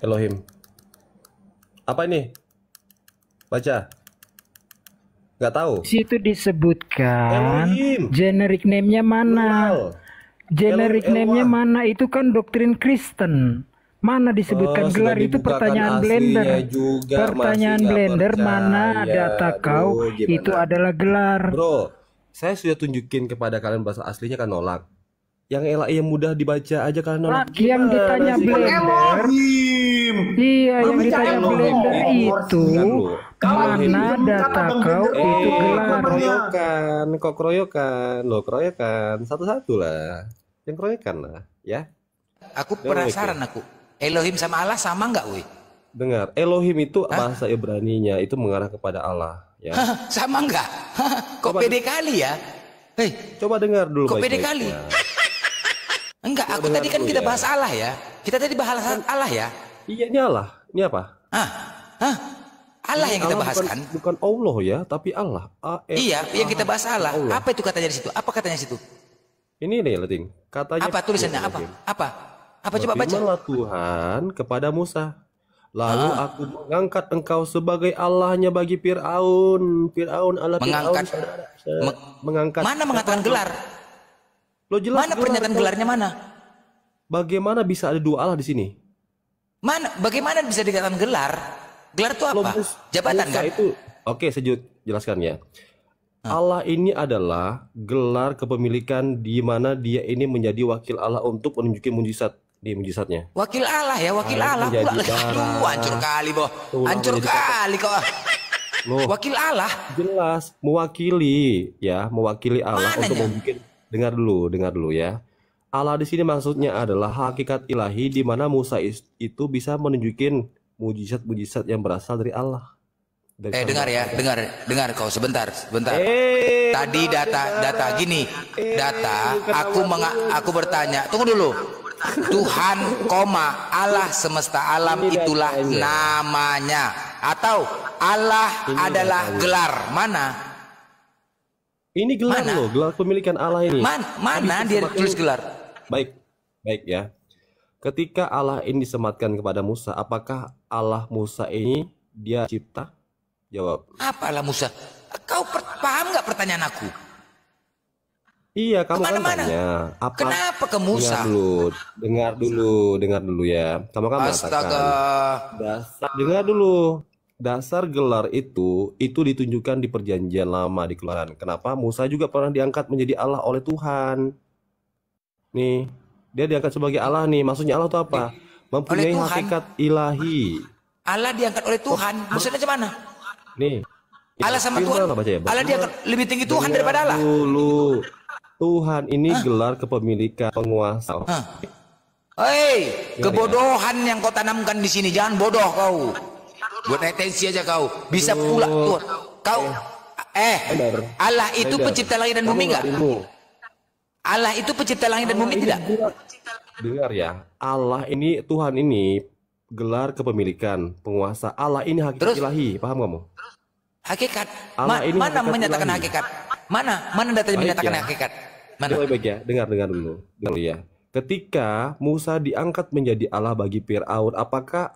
Elohim. Apa ini? Baca. Nggak tahu. Di situ disebutkan Elohim. generic name-nya mana? Generic name-nya mana? Itu kan doktrin Kristen. Mana disebutkan gelar? Itu pertanyaan Blender. Pertanyaan Blender, mana data kau? Itu adalah gelar. Bro, saya sudah tunjukin kepada kalian bahasa aslinya kan nolak. Yang LAI yang mudah dibaca aja kalian nolak. Yang ditanya Blender, Dim. Iya, yang Berbicara ditanya dong. Blender itu mana data kau itu gelar. Kok keroyokan, lo keroyokan, satu-satu lah, yang keroyokan lah, ya. Aku penasaran aku. Elohim sama Allah sama nggak, woi? Dengar, Elohim itu bahasa Ibrani-nya itu mengarah kepada Allah, ya. Sama nggak? Kok Coba- pede kali ya? Hei, Coba dengar dulu kok pede baik-baik, kali? ya. Enggak, aku dengar tadi kan dulu kita ya. bahas Allah ya. Kita tadi bahas Allah ya. Iya, ini Allah, ini apa? Allah yang kita Allah bahas kan? bukan Allah ya, tapi Allah. Iya, yang kita bahas Allah. Allah. Apa itu katanya di situ? Apa katanya di situ? Ini nih, Latin. Katanya. Apa tulisannya? Apa? Apa? Apa coba baca? Berfirmanlah Tuhan kepada Musa. Lalu aku mengangkat engkau sebagai Allahnya bagi Fir'aun. Fir'aun Allah Mengangkat. mengangkat. Mana mengatakan gelar? Lo jelas Mana pernyataan gelarnya mana? Bagaimana bisa ada dua Allah di sini? Mana? Bagaimana bisa dikatakan gelar? Gelar itu Lo apa? Jabatan Musa kan? itu. Oke, jelaskan ya. Allah ini adalah gelar kepemilikan di mana dia ini menjadi wakil Allah untuk menunjukin mujizat di mujizatnya. Wakil Allah ya, wakil Allah menjadi pula. darah. Aduh, hancur kali, boh. Tulang Hancur menjadi kali kok. Loh, Wakil Allah. jelas mewakili ya, mewakili Allah Mananya? untuk membuat. Dengar dulu ya. Allah di sini maksudnya adalah hakikat ilahi di mana Musa itu bisa menunjukin mujizat-mujizat yang berasal dari Allah. Dengar ya, dengar kau sebentar. Tadi data gini, aku bertanya, tunggu dulu. Tuhan, Allah semesta alam itulah namanya, atau Allah adalah gelar mana? Ini gelar Mana? loh, gelar pemilikan Allah ini. Mana dia tulis gelar? Baik ya. Ketika Allah ini disematkan kepada Musa, apakah Allah Musa ini dia cipta? Jawab. Apalah Musa? Kau paham nggak pertanyaan aku? Iya, kamu kan Kemana-mana? tanya. Apa? Kenapa ke Musa? Dengar dulu ya. Kamu kan mengatakan. Astaga. Dengar dulu. Dasar gelar itu ditunjukkan di perjanjian lama di Keluaran. Kenapa? Musa juga pernah diangkat menjadi Allah oleh Tuhan. Nih, dia diangkat sebagai Allah nih. Maksudnya Allah itu apa? Mempunyai Tuhan. hakikat ilahi. Allah diangkat oleh Tuhan. Maksudnya gimana? Nih. Allah sama Firman Tuhan. lah, baca ya, Bang. Allah diangkat lebih tinggi Tuhan daripada Allah. Dulu. Tuhan ini gelar kepemilikan penguasa. Hei, kebodohan yang kau tanamkan di sini. Jangan bodoh kau. Buat retensi aja kau. Bisa pula tuh. Kau Benar. Allah itu Benar. pencipta langit dan bumi enggak? Allah itu pencipta langit dan bumi tidak? Dengar ya. Allah ini, Tuhan ini gelar kepemilikan penguasa. Allah ini hakikat Terus? ilahi. Paham kamu? Hakikat. Allah ini Mana hakikat menyatakan ilahi. hakikat? Mana data yang Baik menyatakan ya. hakikat? Mana? Baik ya. Dengar dulu. Dengar ya. Ketika Musa diangkat menjadi Allah bagi Fir'aun, apakah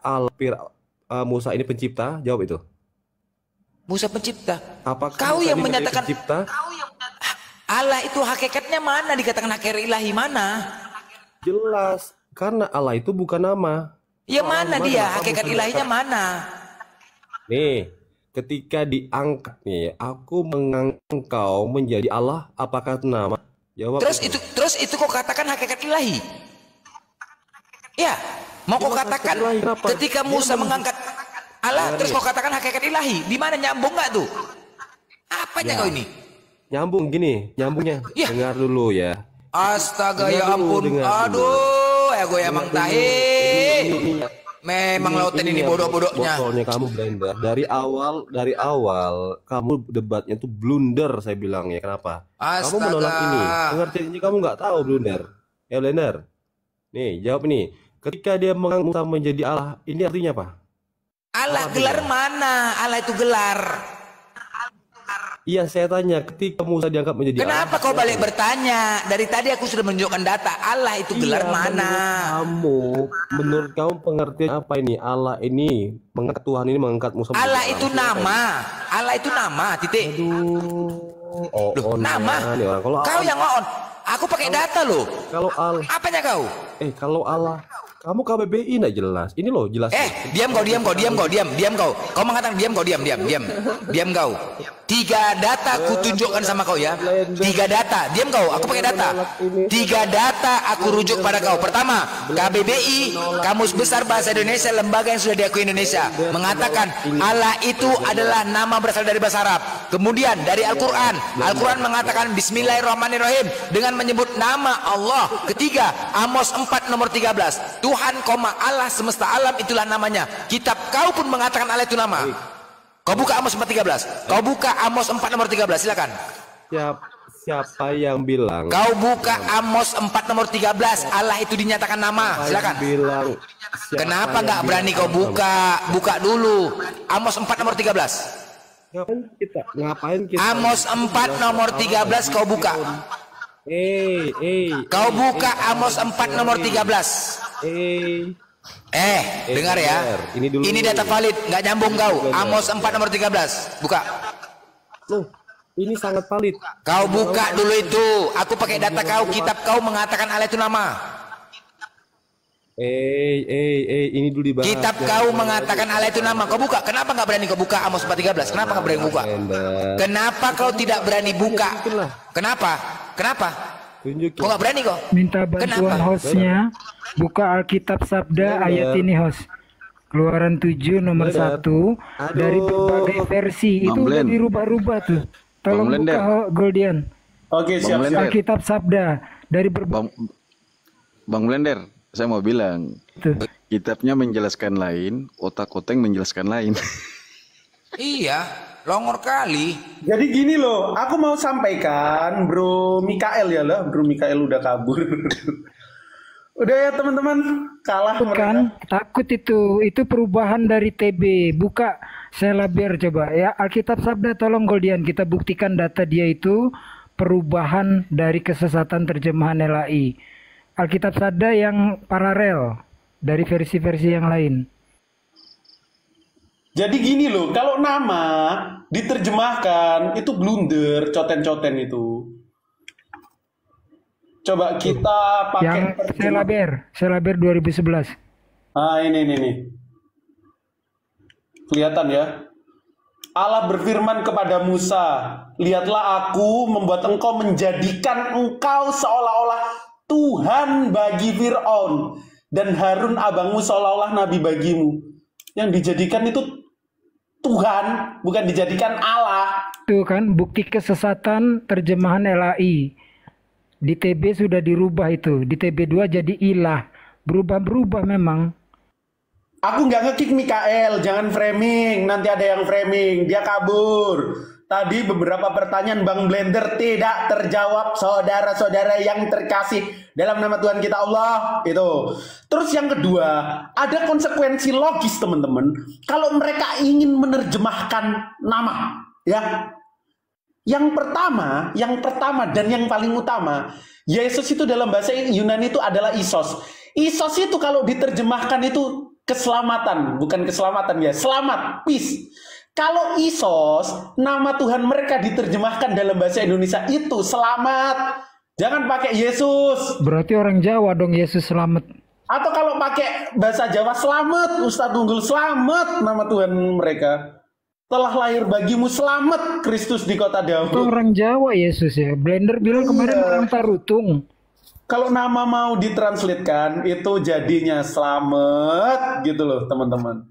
Musa ini pencipta? Jawab itu. Musa pencipta. Apakah Kau Musa yang ini menyatakan pencipta? Allah itu hakikatnya mana dikatakan hakikat ilahi mana? Jelas. Karena Allah itu bukan nama. Ya mana dia? Apa Hakikat bukan ilahinya nama? mana? Nih, ketika diangkat nih, aku mengangkat engkau menjadi Allah, apakah itu nama? Jawab. Terus itu kok katakan hakikat ilahi? Ya, mau kau Dia katakan hakikat ilahi, kenapa? ketika Dia Musa men- mengangkat Allah, Dengar terus nih. kau katakan hakikat ilahi? Di mana nyambung nggak tuh? Apanya Ya. kau ini? Nyambung gini, nyambungnya. Ya. Dengar dulu ya. Astaga, Dengar ya dulu, ampun. dengar dulu. Aduh, ya gue emang tahi. Ini. Memang lautan ini ya, bodoh-bodohnya. Botolnya kamu blender. Dari awal kamu debatnya tuh blunder, saya bilang ya. Kenapa? Kamu Astaga. menolak ini. Pengertiannya kamu nggak tahu blunder. Ya blender. Nih, jawab nih. Ketika dia mengangkat menjadi Allah, ini artinya apa? Allah Apa gelar artinya? mana? Allah itu gelar. Iya, saya tanya. Ketika Musa diangkat menjadi Kenapa Allah, kau balik bertanya? Dari tadi aku sudah menunjukkan data. Allah itu gelar iya, mana? Menurut kamu pengertian apa ini? Allah ini mengangkat, Tuhan ini mengangkat Musa. Allah menjadi itu nama. Allah itu nama. Titik. Oh, Loh, nama. nih orang. Kalau Kau yang on. Aku pakai data loh. kalau Allah, Apanya kau? kalau Allah, Kamu KBBI nggak jelas. Ini loh jelas. Diam kau. Kau mengatakan diam kau, diam kau. 3 data aku tunjukkan sama kau ya. 3 data, diam kau. Aku pakai data. 3 data aku rujuk pada kau. Pertama, KBBI, Kamus Besar Bahasa Indonesia, lembaga yang sudah diakui Indonesia, mengatakan Allah itu adalah nama berasal dari bahasa Arab. Kemudian dari Al-Quran, Al-Quran mengatakan Bismillahirrahmanirrahim dengan menyebut nama Allah. Ketiga, Amos 4 nomor 13. Tuhan, Allah semesta alam itulah namanya. Kitab kau pun mengatakan Allah itu nama. Kau buka Amos 4:13. Kau buka Amos 4 nomor 13, silakan. Siapa yang bilang? Kau buka Amos 4 nomor 13, Allah itu dinyatakan nama. Silakan. Kenapa nggak berani kau buka? Buka dulu. Amos 4 nomor 13. Ngapain kita? Amos 4 nomor 13 kau buka. Kau buka Amos 4 nomor 13. Dengar ya. Ini data valid, nggak nyambung kau. Amos 4 nomor 13. Buka. Ini sangat valid. Kau buka dulu itu. Aku pakai data kau. Kitab kau mengatakan Allah itu nama. Ini dulu dibahas. Kitab kau mengatakan Allah itu nama. Kau buka. Kenapa nggak berani kau buka Amos 4:13? Kenapa nggak berani buka? Kenapa kau tidak berani buka? Kenapa? Kau nggak berani kok? Minta bantuan hostnya. Buka Alkitab Sabda ayat ini host. Keluaran 7 nomor 1 dari berbagai versi. Itu udah dirubah-rubah tuh. Tolong buka Goldian. Oke, siap. Alkitab Sabda dari Bang Blender, saya mau bilang kitabnya menjelaskan lain, otak-otak menjelaskan lain. Iya, longor kali. Jadi gini loh, aku mau sampaikan Bro Mikael ya lah. Bro Mikael udah kabur. Udah ya teman-teman, kalah kan? Takut itu perubahan dari TB. Buka Selaber coba ya. Alkitab Sabda tolong Goldian, kita buktikan data dia itu perubahan dari kesesatan terjemahan LAI. Alkitab Sabda yang paralel dari versi-versi yang lain. Jadi gini loh, kalau nama diterjemahkan itu blunder, coten-coten itu. Coba kita pakai yang Selaber 2011. Ini. Kelihatan ya. Allah berfirman kepada Musa, lihatlah aku membuat engkau menjadikan engkau seolah-olah Tuhan bagi Fir'aun, dan Harun abangmu seolah-olah nabi bagimu. Yang dijadikan itu Tuhan, bukan dijadikan Allah. Itu kan bukti kesesatan terjemahan LAI. Di TB sudah dirubah itu. Di TB2 jadi ilah. Berubah-berubah memang. Aku nggak nge-kick Mikael, jangan framing. Nanti ada yang framing, dia kabur. Tadi beberapa pertanyaan Bang Blender tidak terjawab, saudara-saudara yang terkasih dalam nama Tuhan kita Allah. Itu. Terus yang kedua, ada konsekuensi logis teman-teman. Kalau mereka ingin menerjemahkan nama, ya. Yang pertama dan yang paling utama, Yesus itu dalam bahasa Yunani itu adalah Isos. Isos itu kalau diterjemahkan itu keselamatan, bukan keselamatan ya, selamat, peace. Kalau Isos, nama Tuhan mereka diterjemahkan dalam bahasa Indonesia itu selamat. Jangan pakai Yesus. Berarti orang Jawa dong Yesus selamat. Atau kalau pakai bahasa Jawa selamat, Ustadz Unggul selamat, nama Tuhan mereka. Telah lahir bagimu selamat Kristus di kota Daud. Itu orang Jawa Yesus ya. Blender bilang kemarin orang Tarutung. Kalau nama mau ditranslatekan itu jadinya selamat gitu loh teman-teman.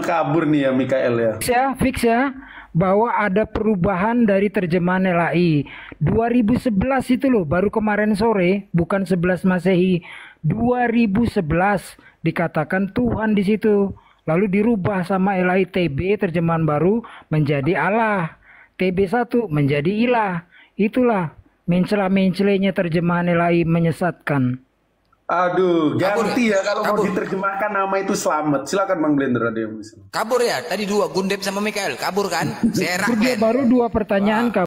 Kabur nih ya Mikael ya. Fix ya bahwa ada perubahan dari terjemahan LAI 2011 itu loh, baru kemarin sore, bukan 11 Masehi, 2011 dikatakan Tuhan di situ. Lalu dirubah sama LAI TB terjemahan baru menjadi Allah. TB1 menjadi ilah. Itulah mencela-mencelenya terjemahan LAI menyesatkan. Aduh, ganti ya kalau mau diterjemahkan nama itu selamat. Silakan Bang Blender ada yang bisa. Kabur ya, tadi 2 Gundep sama Mikael, kabur kan? Baru 2 pertanyaan kabur.